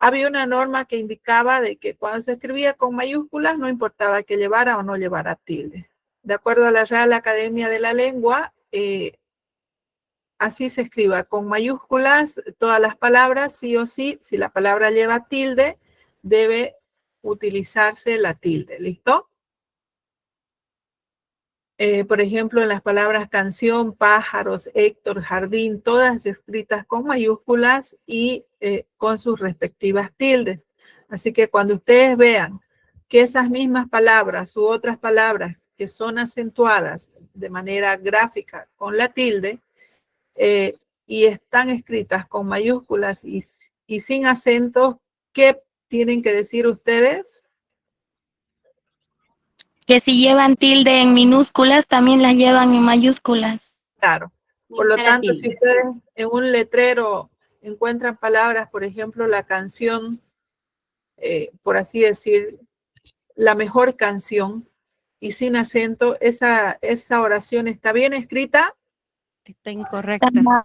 había una norma que indicaba de que cuando se escribía con mayúsculas no importaba que llevara o no llevara tilde. De acuerdo a la Real Academia de la Lengua, así se escriba con mayúsculas todas las palabras, sí o sí, si la palabra lleva tilde, debe utilizarse la tilde, ¿listo? Por ejemplo, en las palabras canción, pájaros, Héctor, jardín, todas escritas con mayúsculas y con sus respectivas tildes. Así que cuando ustedes vean que esas mismas palabras u otras palabras que son acentuadas de manera gráfica con la tilde y están escritas con mayúsculas y sin acentos, ¿qué tienen que decir ustedes? Que si llevan tilde en minúsculas, también las llevan en mayúsculas. Claro. Por lo tanto, si ustedes en un letrero encuentran palabras, por ejemplo, la canción, por así decir, la mejor canción, y sin acento, esa oración está bien escrita. Está incorrecta. No.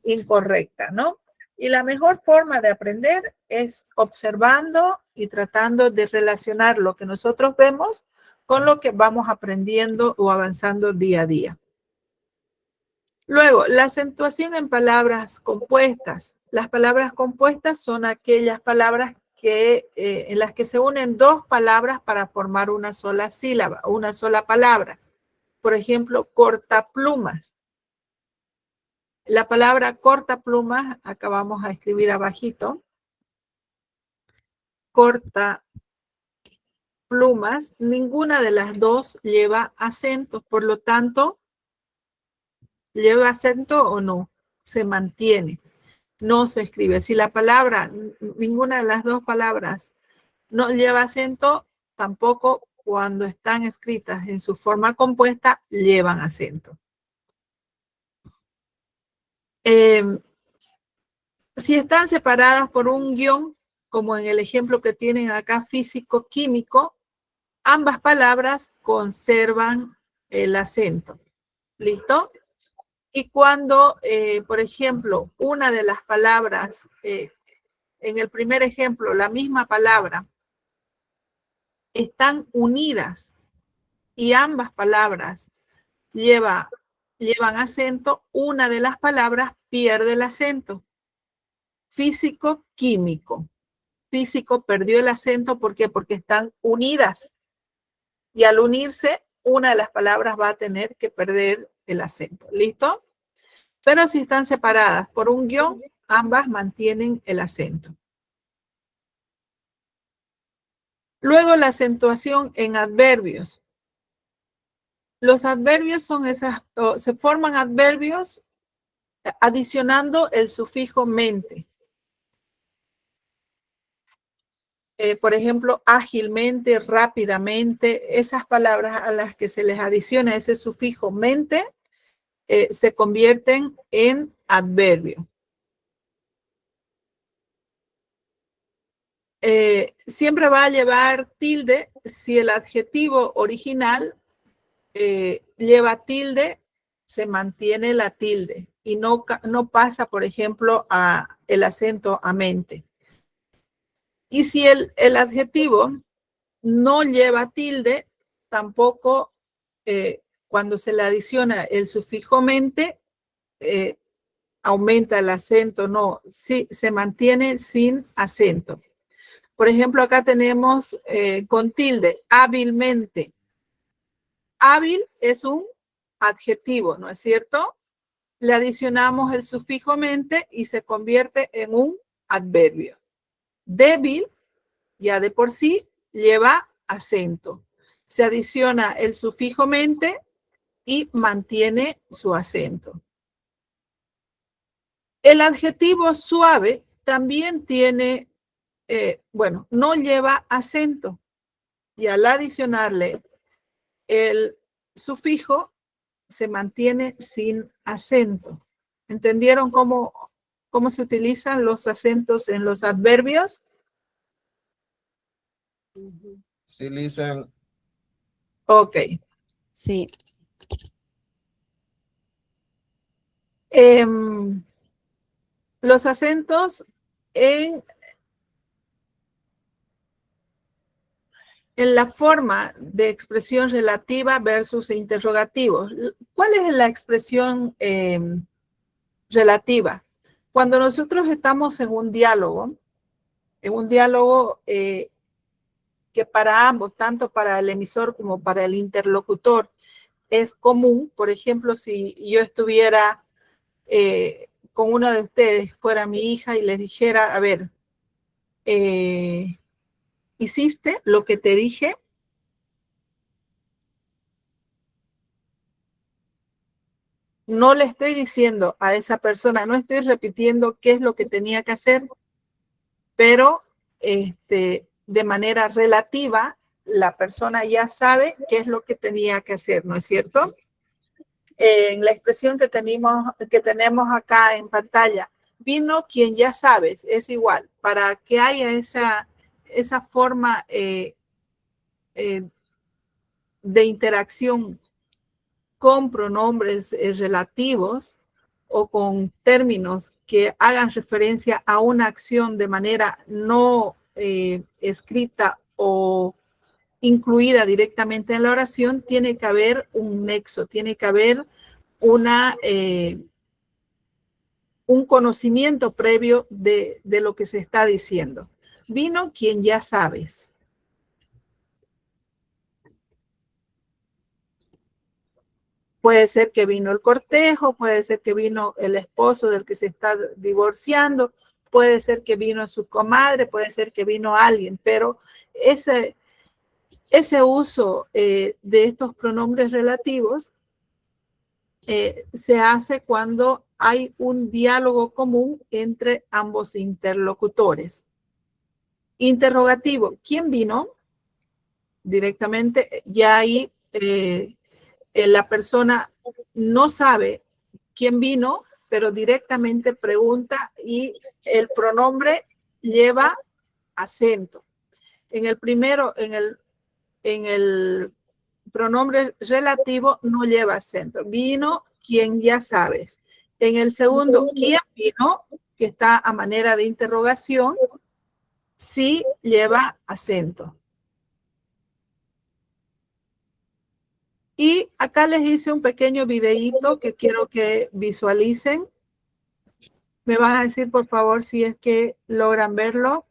Incorrecta, ¿no? Y la mejor forma de aprender es observando y tratando de relacionar lo que nosotros vemos con lo que vamos aprendiendo o avanzando día a día. Luego, la acentuación en palabras compuestas. Las palabras compuestas son aquellas palabras en las que se unen dos palabras para formar una sola sílaba, una sola palabra. Por ejemplo, cortaplumas. La palabra cortaplumas, acá vamos a escribir abajito. Cortaplumas, ninguna de las dos lleva acento, por lo tanto, ¿lleva acento o no? Se mantiene, no se escribe. Si la palabra, ninguna de las dos palabras no lleva acento, tampoco cuando están escritas en su forma compuesta llevan acento. Si están separadas por un guión, como en el ejemplo que tienen acá, físico-químico, ambas palabras conservan el acento. ¿Listo? Y cuando, por ejemplo, una de las palabras, en el primer ejemplo, la misma palabra, están unidas y ambas palabras llevan acento, una de las palabras pierde el acento. Físico-químico. Físico perdió el acento, ¿por qué? Porque están unidas. Y al unirse, una de las palabras va a tener que perder el acento. ¿Listo? Pero si están separadas por un guión, ambas mantienen el acento. Luego la acentuación en adverbios. Los adverbios son se forman adverbios adicionando el sufijo mente. Por ejemplo, ágilmente, rápidamente, esas palabras a las que se les adiciona ese sufijo mente se convierten en adverbio. Siempre va a llevar tilde si el adjetivo original lleva tilde, se mantiene la tilde y no pasa, por ejemplo, el acento a mente. Y si el adjetivo no lleva tilde, tampoco cuando se le adiciona el sufijo mente, aumenta el acento, no, sí, se mantiene sin acento. Por ejemplo, acá tenemos con tilde, hábilmente. Hábil es un adjetivo, ¿no es cierto? Le adicionamos el sufijo mente y se convierte en un adverbio. Débil, ya de por sí, lleva acento. Se adiciona el sufijo mente y mantiene su acento. El adjetivo suave también tiene, bueno, no lleva acento. Y al adicionarle el sufijo, se mantiene sin acento. ¿Entendieron cómo se utilizan los acentos en los adverbios? Sí, listen. Ok. Sí. Los acentos en la forma de expresión relativa versus interrogativos. ¿Cuál es la expresión relativa? Cuando nosotros estamos en un diálogo que para ambos, tanto para el emisor como para el interlocutor, es común. Por ejemplo, si yo estuviera con una de ustedes, fuera mi hija, y les dijera, a ver, ¿hiciste lo que te dije? No le estoy diciendo a esa persona, no estoy repitiendo qué es lo que tenía que hacer, pero de manera relativa, la persona ya sabe qué es lo que tenía que hacer, ¿no es cierto? En la expresión que tenemos acá en pantalla, vino quien ya sabes, es igual. Para que haya esa forma de interacción con pronombres relativos o con términos que hagan referencia a una acción de manera no escrita o incluida directamente en la oración, tiene que haber un nexo, tiene que haber un conocimiento previo de lo que se está diciendo. Vino quien ya sabes. Puede ser que vino el cortejo, puede ser que vino el esposo del que se está divorciando, puede ser que vino su comadre, puede ser que vino alguien, pero ese uso de estos pronombres relativos se hace cuando hay un diálogo común entre ambos interlocutores. Interrogativo, ¿quién vino? Directamente, ya ahí la persona no sabe quién vino, pero directamente pregunta y el pronombre lleva acento. En el primero, en el pronombre relativo no lleva acento. Vino quien ya sabes. En el segundo, ¿quién vino? Que está a manera de interrogación, sí lleva acento. Y acá les hice un pequeño videíto que quiero que visualicen. Me van a decir, por favor, si es que logran verlo.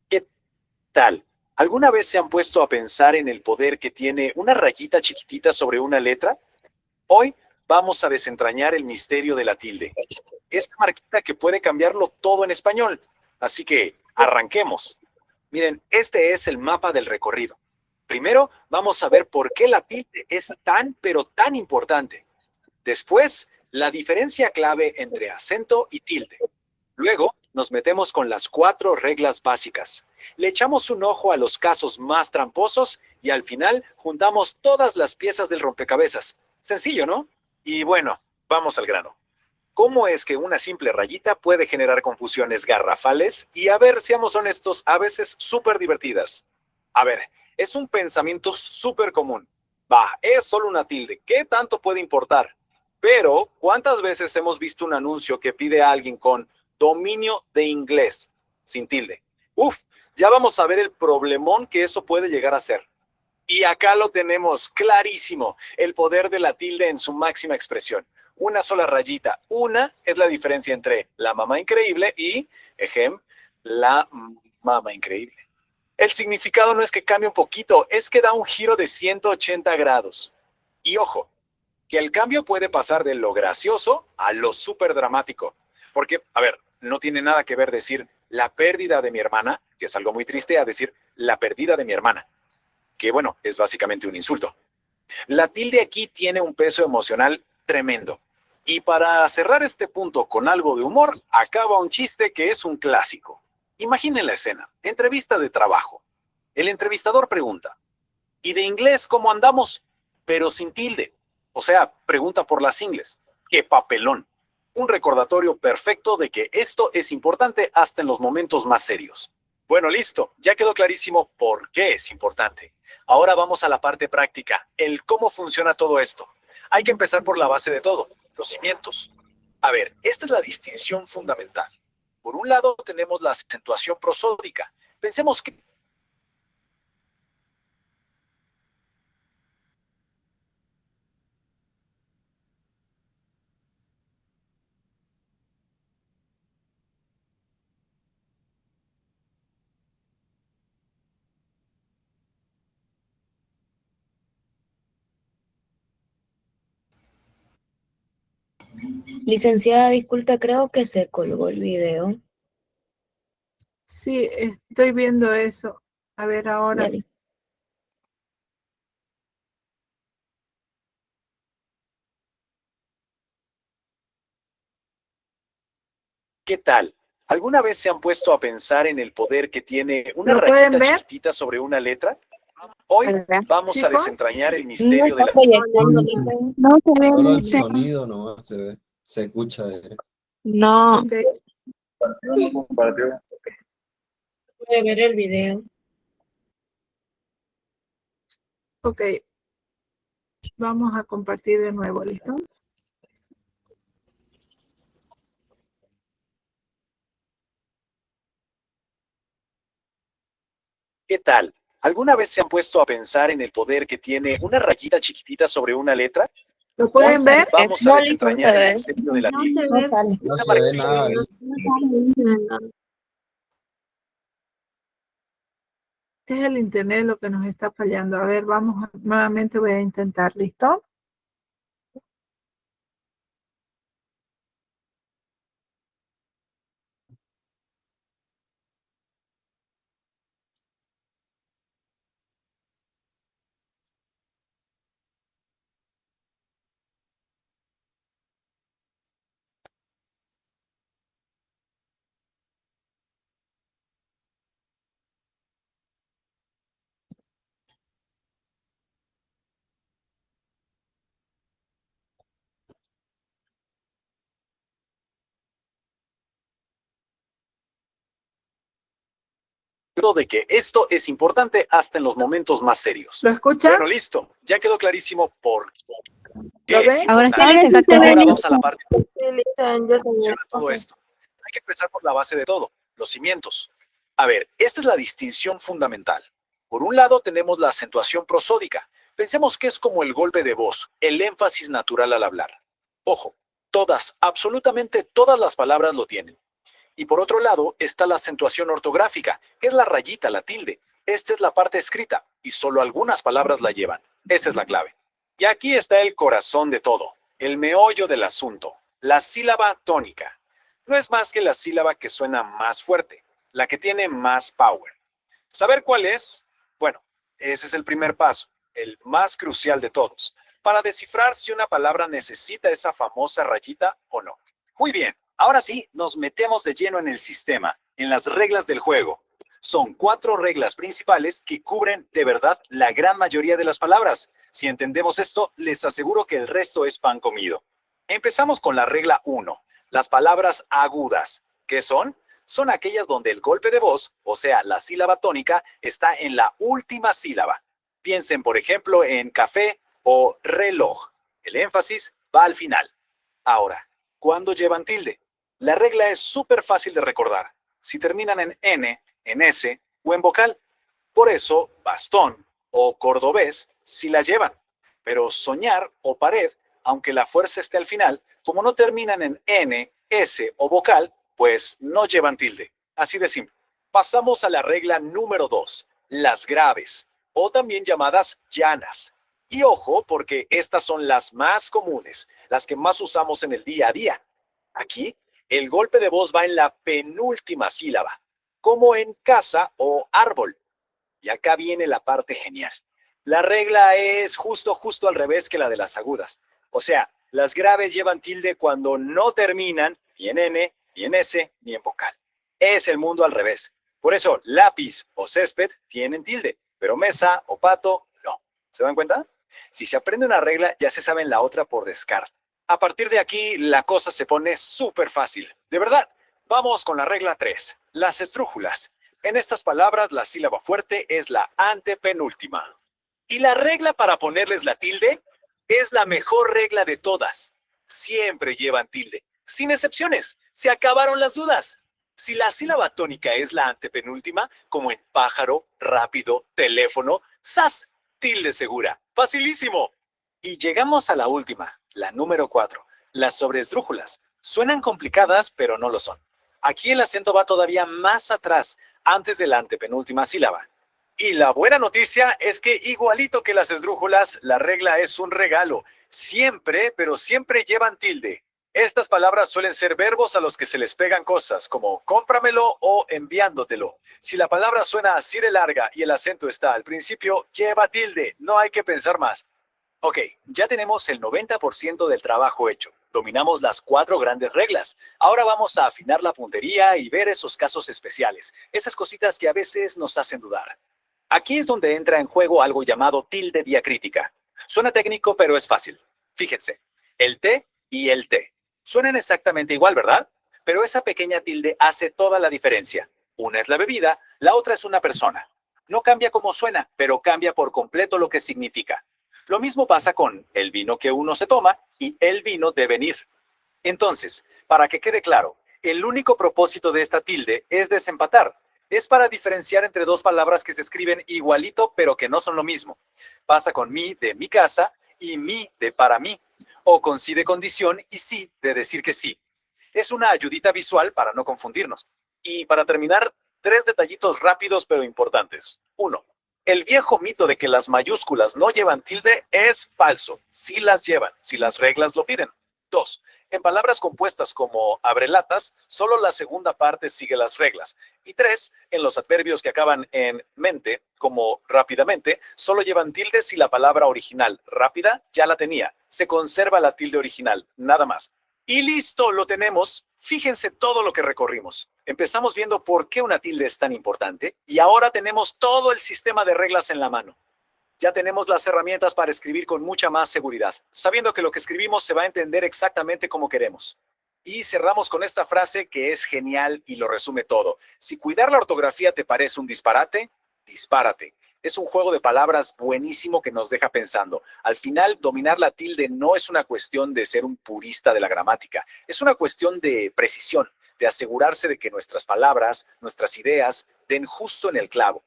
¿Qué tal? ¿Alguna vez se han puesto a pensar en el poder que tiene una rayita chiquitita sobre una letra? Hoy vamos a desentrañar el misterio de la tilde. Esta marquita que puede cambiarlo todo en español. Así que, arranquemos. Miren, este es el mapa del recorrido. Primero, vamos a ver por qué la tilde es tan, pero tan importante. Después, la diferencia clave entre acento y tilde. Luego, nos metemos con las 4 reglas básicas. Le echamos un ojo a los casos más tramposos y al final juntamos todas las piezas del rompecabezas. Sencillo, ¿no? Y bueno, vamos al grano. ¿Cómo es que una simple rayita puede generar confusiones garrafales y, a ver, seamos honestos, a veces súper divertidas? A ver, es un pensamiento súper común. Bah, es solo una tilde. ¿Qué tanto puede importar? Pero, ¿cuántas veces hemos visto un anuncio que pide a alguien con dominio de inglés sin tilde? Uf, ya vamos a ver el problemón que eso puede llegar a ser. Y acá lo tenemos clarísimo, el poder de la tilde en su máxima expresión. Una sola rayita. Una es la diferencia entre la mamá increíble y, la mamá increíble. El significado no es que cambie un poquito, es que da un giro de 180 grados. Y ojo, que el cambio puede pasar de lo gracioso a lo súper dramático. Porque, a ver, no tiene nada que ver decir la pérdida de mi hermana, que es algo muy triste, a decir la pérdida de mi hermana, que bueno, es básicamente un insulto. La tilde aquí tiene un peso emocional tremendo. Y para cerrar este punto con algo de humor, acaba un chiste que es un clásico. Imaginen la escena, entrevista de trabajo. El entrevistador pregunta, ¿y de inglés cómo andamos? Pero sin tilde. O sea, pregunta por las ingles. ¡Qué papelón! Un recordatorio perfecto de que esto es importante hasta en los momentos más serios. Bueno, listo. Ya quedó clarísimo por qué es importante. Ahora vamos a la parte práctica, el cómo funciona todo esto. Hay que empezar por la base de todo, los cimientos. A ver, esta es la distinción fundamental. Por un lado tenemos la acentuación prosódica. Pensemos que Licenciada, disculpe, creo que se colgó el video. Sí, estoy viendo eso. A ver ahora. Ya, ¿qué tal? ¿Alguna vez se han puesto a pensar en el poder que tiene una ¿Lo pueden rayita ver? chiquitita sobre una letra? Hoy vamos a ¿Chicos? desentrañar el no misterio de está la... proyectando, Licen. No se ve, Solo el Licen. sonido no se ve, se escucha. No. Ok. Puede ver el video. Ok. Vamos a compartir de nuevo, ¿listo? ¿Qué tal? ¿Alguna vez se han puesto a pensar en el poder que tiene una rayita chiquitita sobre una letra? ¿Lo pueden ver? Vamos a No, desentrañar Licen, el misterio de la tilde. no sale. No se ve nada. Es el internet lo que nos está fallando. A ver, nuevamente voy a intentar, ¿listo? De que esto es importante hasta en los momentos más serios. ¿Lo escuchan? Bueno, listo. Ya quedó clarísimo por qué ¿Lo es ven? Ahora importante. sí, Licen, está Ahora correcto. vamos a la parte Sí, Licen, ya se ve. funciona todo esto. Hay que empezar por la base de todo, los cimientos. A ver, esta es la distinción fundamental. Por un lado tenemos la acentuación prosódica. Pensemos que es como el golpe de voz, el énfasis natural al hablar. Ojo, todas, absolutamente todas las palabras lo tienen. Y por otro lado está la acentuación ortográfica, que es la rayita, la tilde. Esta es la parte escrita y solo algunas palabras la llevan. Esa es la clave. Y aquí está el corazón de todo, el meollo del asunto, la sílaba tónica. No es más que la sílaba que suena más fuerte, la que tiene más power. ¿Saber cuál es? Bueno, ese es el primer paso, el más crucial de todos, para descifrar si una palabra necesita esa famosa rayita o no. Muy bien, ahora sí, nos metemos de lleno en el sistema, en las reglas del juego. Son 4 reglas principales que cubren de verdad la gran mayoría de las palabras. Si entendemos esto, les aseguro que el resto es pan comido. Empezamos con la regla 1, las palabras agudas. ¿Qué son? Son aquellas donde el golpe de voz, o sea, la sílaba tónica, está en la última sílaba. Piensen, por ejemplo, en café o reloj. El énfasis va al final. Ahora, ¿cuándo llevan tilde? La regla es súper fácil de recordar. Si terminan en N, en S o en vocal. Por eso, bastón o cordobés sí la llevan. Pero soñar o pared, aunque la fuerza esté al final, como no terminan en N, S o vocal, pues no llevan tilde. Así de simple. Pasamos a la regla número 2, las graves, o también llamadas llanas. Y ojo, porque estas son las más comunes, las que más usamos en el día a día. Aquí, el golpe de voz va en la penúltima sílaba, como en casa o árbol. Y acá viene la parte genial. La regla es justo al revés que la de las agudas. O sea, las graves llevan tilde cuando no terminan ni en N, ni en S, ni en vocal. Es el mundo al revés. Por eso, lápiz o césped tienen tilde, pero mesa o pato no. ¿Se dan cuenta? Si se aprende una regla, ya se sabe la otra por descarte. A partir de aquí, la cosa se pone súper fácil. De verdad, vamos con la regla 3, las esdrújulas. En estas palabras, la sílaba fuerte es la antepenúltima. Y la regla para ponerles la tilde es la mejor regla de todas. Siempre llevan tilde, sin excepciones. Se acabaron las dudas. Si la sílaba tónica es la antepenúltima, como en pájaro, rápido, teléfono, ¡zas! Tilde segura. ¡Facilísimo! Y llegamos a la última, la número 4, las sobreesdrújulas. Suenan complicadas, pero no lo son. Aquí el acento va todavía más atrás, antes de la antepenúltima sílaba. Y la buena noticia es que igualito que las esdrújulas, la regla es un regalo. Siempre, pero siempre llevan tilde. Estas palabras suelen ser verbos a los que se les pegan cosas, como cómpramelo o enviándotelo. Si la palabra suena así de larga y el acento está al principio, lleva tilde, no hay que pensar más. Ok, ya tenemos el 90% del trabajo hecho. Dominamos las 4 grandes reglas. Ahora vamos a afinar la puntería y ver esos casos especiales, esas cositas que a veces nos hacen dudar. Aquí es donde entra en juego algo llamado tilde diacrítica. Suena técnico, pero es fácil. Fíjense, el T y el T. Suenan exactamente igual, ¿verdad? Pero esa pequeña tilde hace toda la diferencia. Una es la bebida, la otra es una persona. No cambia cómo suena, pero cambia por completo lo que significa. Lo mismo pasa con el vino que uno se toma y el vino de venir. Entonces, para que quede claro, el único propósito de esta tilde es desempatar. Es para diferenciar entre dos palabras que se escriben igualito, pero que no son lo mismo. Pasa con mi de mi casa y mi de para mí. O con sí de condición y sí de decir que sí. Es una ayudita visual para no confundirnos. Y para terminar, 3 detallitos rápidos pero importantes. 1. El viejo mito de que las mayúsculas no llevan tilde es falso. Sí las llevan, si las reglas lo piden. 2. En palabras compuestas como abrelatas, solo la segunda parte sigue las reglas. Y 3. En los adverbios que acaban en mente, como rápidamente, solo llevan tilde si la palabra original, rápida, ya la tenía. Se conserva la tilde original, nada más. Y listo, lo tenemos. Fíjense todo lo que recorrimos. Empezamos viendo por qué una tilde es tan importante y ahora tenemos todo el sistema de reglas en la mano. Ya tenemos las herramientas para escribir con mucha más seguridad, sabiendo que lo que escribimos se va a entender exactamente como queremos. Y cerramos con esta frase que es genial y lo resume todo. Si cuidar la ortografía te parece un disparate, dispárate. Es un juego de palabras buenísimo que nos deja pensando. Al final, dominar la tilde no es una cuestión de ser un purista de la gramática. Es una cuestión de precisión, de asegurarse de que nuestras palabras, nuestras ideas, den justo en el clavo.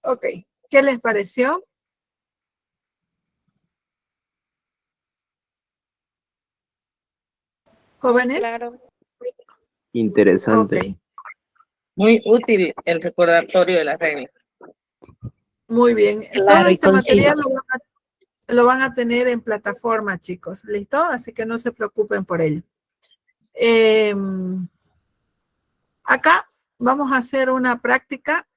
Ok, ¿qué les pareció? ¿Jóvenes? Claro. Interesante. Ok, Muy útil el recordatorio de las reglas. muy bien. Claro Todo y este material conciso. lo van a tener en plataforma, chicos. ¿Listo? Así que no se preocupen por ello. Acá vamos a hacer una práctica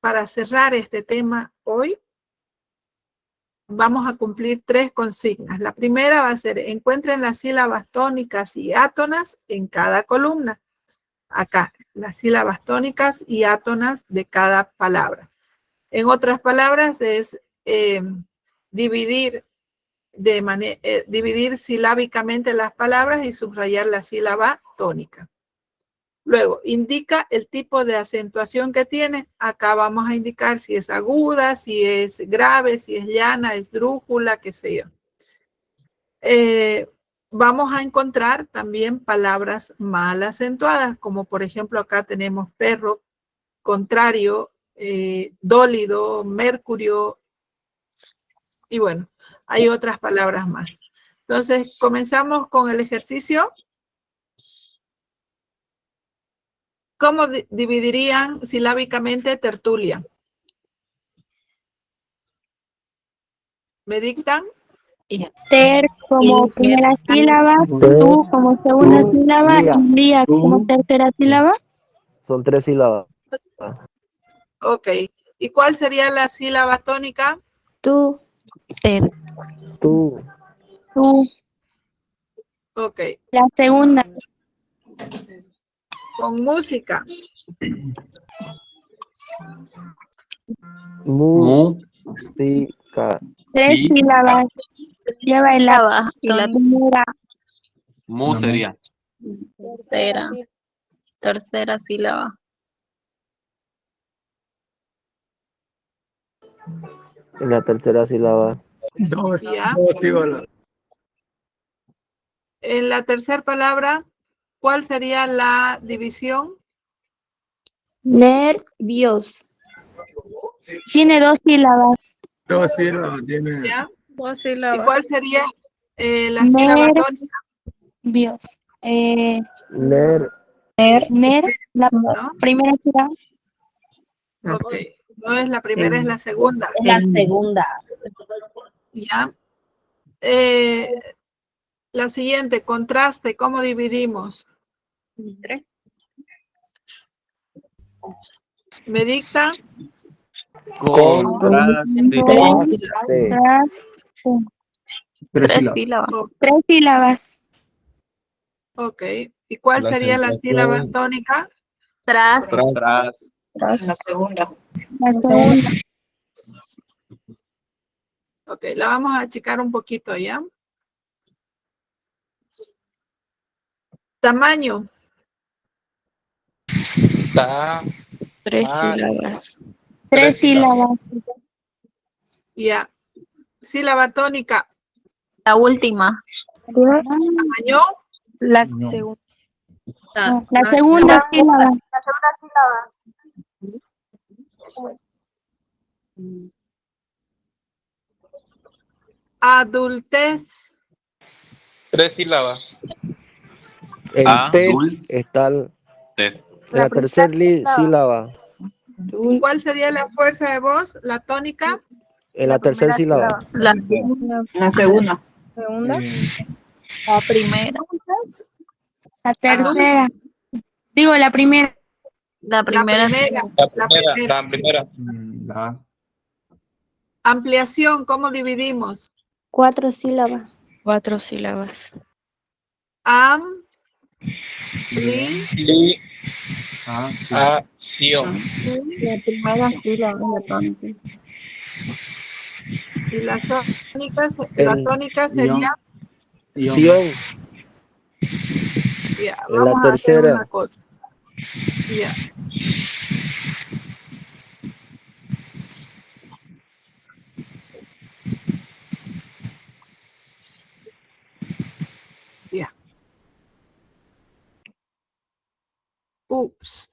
para cerrar este tema hoy. Vamos a cumplir 3 consignas. La primera va a ser, encuentren las sílabas tónicas y átonas en cada columna. Acá, las sílabas tónicas y átonas de cada palabra. En otras palabras, es dividir silábicamente las palabras y subrayar la sílaba tónica. Luego, indica el tipo de acentuación que tiene. Acá vamos a indicar si es aguda, si es grave, si es llana, esdrújula, qué sé yo. Vamos a encontrar también palabras mal acentuadas, como por ejemplo acá tenemos perro, contrario, dólido, mercurio, y bueno, hay otras palabras más. Entonces, comenzamos con el ejercicio. ¿Cómo dividirían silábicamente tertulia? ¿Me dictan? Ter como primera sílaba, tú como segunda sílaba y día como tercera sílaba. Son 3 sílabas. Ok. ¿Y cuál sería la sílaba tónica? Tú. Ter. Tú. Tú. Ok. La segunda. Con música. Música. 3 sílabas. Lleva el la y la primera. Mu sería. Tercera sílaba. En la tercera sílaba. Ya. Dos sílabas. En la tercera palabra, ¿cuál sería la división? Nervios. Tiene 2 sílabas. Dos sílabas tiene. ¿Ya? 2 ¿Y sílabas. cuál sería la sílaba tónica? Nervios. Ner. La ¿No? primera sílaba. Ok. No es la primera, es la segunda. Es la segunda. ¿Ya? La siguiente, contraste, ¿cómo dividimos? 3. ¿Me dicta? Contraste. Tres sílabas. 3 sílabas. Ok. ¿Y cuál La sería la sílaba acentuación. tónica? Tras. Tras. La segunda. La segunda. Ok, la vamos a achicar un poquito, ¿ya? Tamaño. 3 sílabas. 3 sílabas. Ya. Sílaba tónica. La última. Tamaño. La No. segunda. La segunda sílaba. Adultez. 3 sílabas. En tez está en la tercera sílaba. ¿Y cuál sería la fuerza de voz? La tónica. En la tercera sílaba. La segunda. Segunda. La primera. La tercera. Digo, la primera. La primera. La primera. La. Ampliación, ¿cómo dividimos? 4 sílabas. 4 sílabas. Li. Acción. La primera sílaba. Y la tónica sería. Sion. Ya, En la vamos a hacer tercera. una cosa. Ya. Ya. Ups.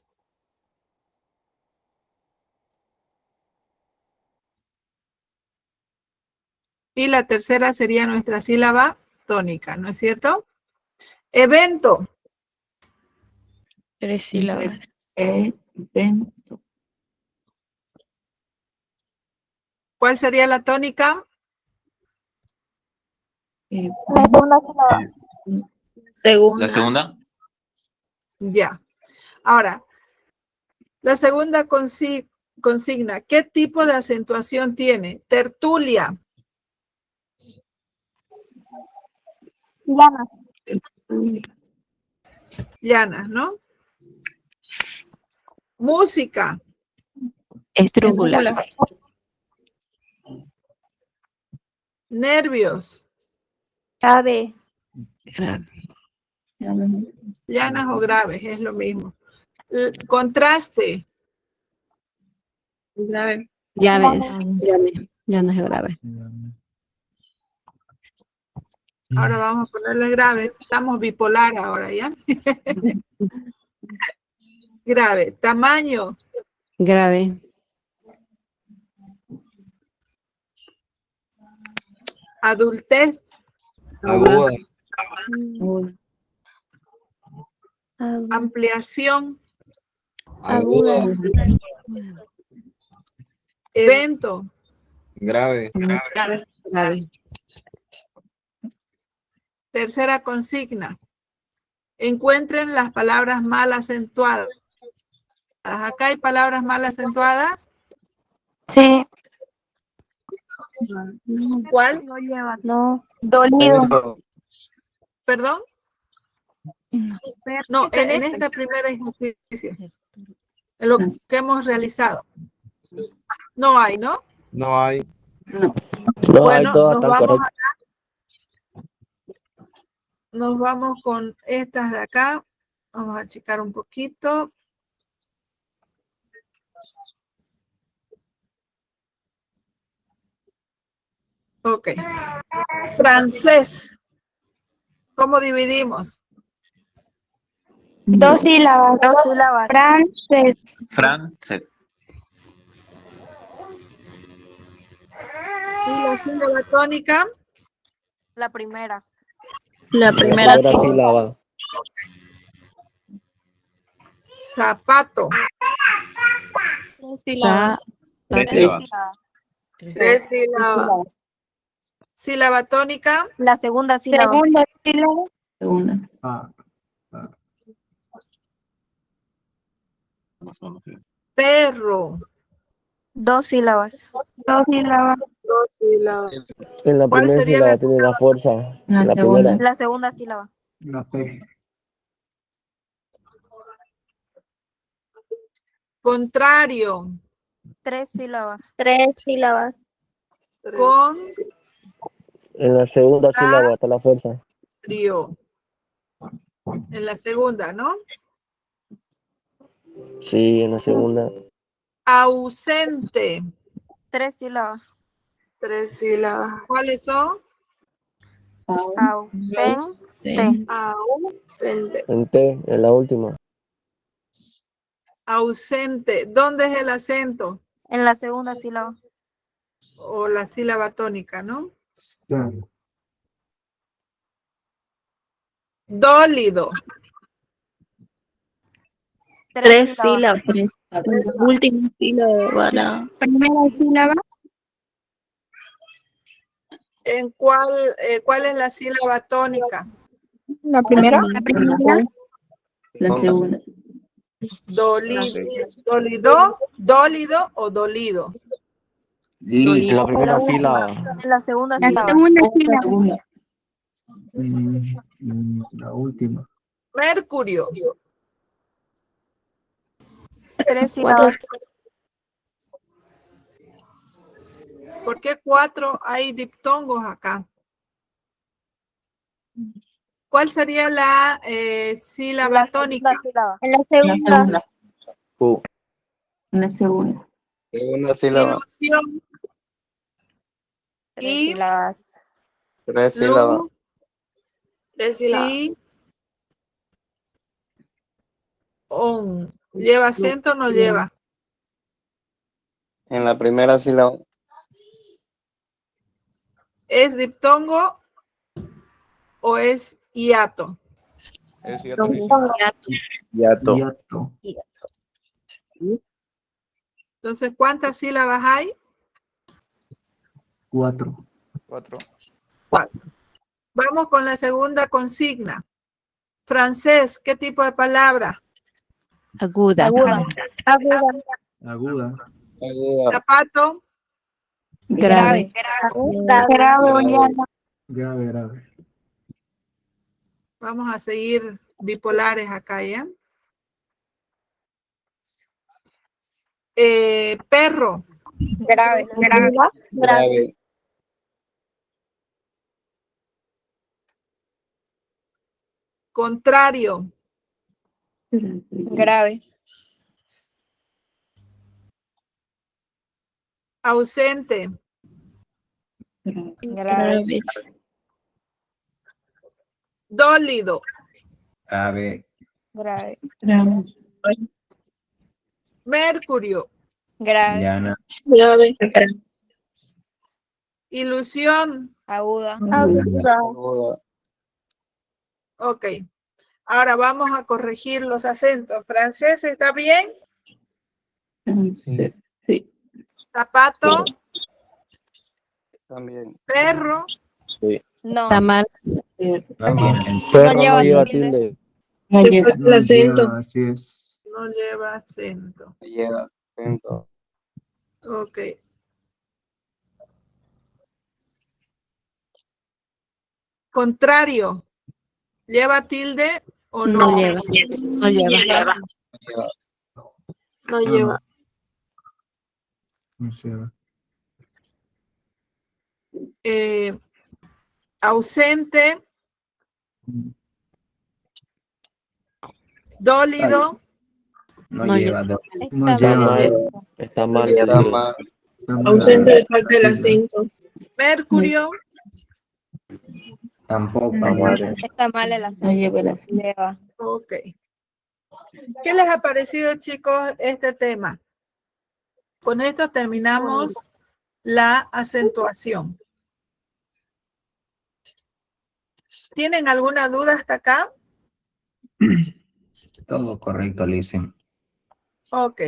Y la tercera sería nuestra sílaba tónica, ¿no es cierto? Evento. 3 sílabas. Evento. ¿Cuál sería la tónica? Segunda. La segunda. Ya. Ahora, la segunda consigna, ¿qué tipo de acentuación tiene? Tertulia. Llanas, ¿no? Música. Esdrújula. Nervios. Grave. Grave. Llanas o graves, es lo mismo. Contraste. Grave. Ya ves, ya no es grave. Ahora vamos a ponerle grave. Estamos bipolar ahora, ¿ya? Grave. Tamaño. Grave. Adultez. Aguda. Ampliación. Aguda. Evento. Grave. Grave. Tercera consigna. Encuentren las palabras mal acentuadas. Acá hay palabras mal acentuadas. Sí. ¿Cuál? No. Dolido. ¿Perdón? No, en esta primera injusticia. En lo que hemos realizado. No hay, ¿no? No hay. No, Bueno, hay todas tan correctas. Nos vamos con estas de acá. Vamos a achicar un poquito. Ok. Francés. ¿Cómo dividimos? 2 sílabas. 2 sílabas. Francés. Francés. ¿Y la sílaba tónica? La primera. La primera sílaba. Zapato. 3 sílabas. Tres sílabas. 3 sílabas. Sílaba tónica. La segunda sílaba. Segunda sílaba. Segunda. Perro. 2 sílabas. 2 sílabas. 2 sílabas. En la ¿Cuál primera sería sílaba la tiene la fuerza. La La segunda. primera. La segunda sílaba. La P. Contrario. 3 sílabas. 3 sílabas. Con En la segunda sílaba está la fuerza. trio. En la segunda, ¿no? Sí, en la segunda. Ausente. 3 sílabas. 3 sílabas. ¿Cuáles son? Ausente. Ausente. En T, en la última. Ausente. ¿Dónde es el acento? En la segunda sílaba. O la sílaba tónica, ¿no? Dólido. 3 sílabas. La última sílaba. La Primera sílaba. ¿En cuál es la sílaba tónica? La primera. La primera. La segunda. Dolido, dólido o dolido. La primera sílaba. En la segunda La sílaba. segunda sílaba. La última. Mercurio. 3 sílabas. ¿Por qué 4 hay diptongos acá? ¿Cuál sería la sílaba tónica? Sílaba. En la La segunda. segunda. Q. La segunda. Segunda sílaba. Ilusión. 3 Y sílabas. 3 sílabas. lu, sí, on. ¿Lleva acento o no lleva? En la primera sílaba. ¿Es diptongo o es hiato? Es cierto. Hiato. Entonces, ¿cuántas sílabas hay? 4. 4. Vamos con la segunda consigna. Francés, ¿qué tipo de palabra? Aguda. Aguda. Aguda. Zapato. Grave. Grave. Vamos a seguir bipolares acá, ¿ya? Perro. Grave. Grave. Contrario. Grave. Ausente. Grave. Dólido. Grave. Grave. Mercurio. Grave. Llana. Grave. Ilusión. Aguda. Aguda. Ok. Ahora vamos a corregir los acentos. Francés, ¿está bien? Sí. Zapato. También. Perro. Sí. No. Está mal. Perro no lleva tilde. No lleva. No lleva, así es. No lleva acento. Lleva acento. Ok. Contrario. ¿Lleva tilde o no? No lleva. No lleva. No lleva. No lleva. Ausente. Dólido. No lleva. No lleva. Está mal. Está mal. Ausente de falta el acento. Mercurio. Tampoco. Está mal el acento. No lleva el acento. Lleva. Ok. ¿Qué les ha parecido, chicos, este tema? Con esto terminamos la acentuación. ¿Tienen alguna duda hasta acá? Todo correcto, Listen. Ok,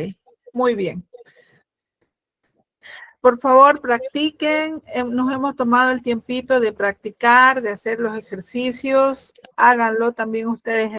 muy bien. Por favor, practiquen. Nos hemos tomado el tiempito de practicar, de hacer los ejercicios. Háganlo también ustedes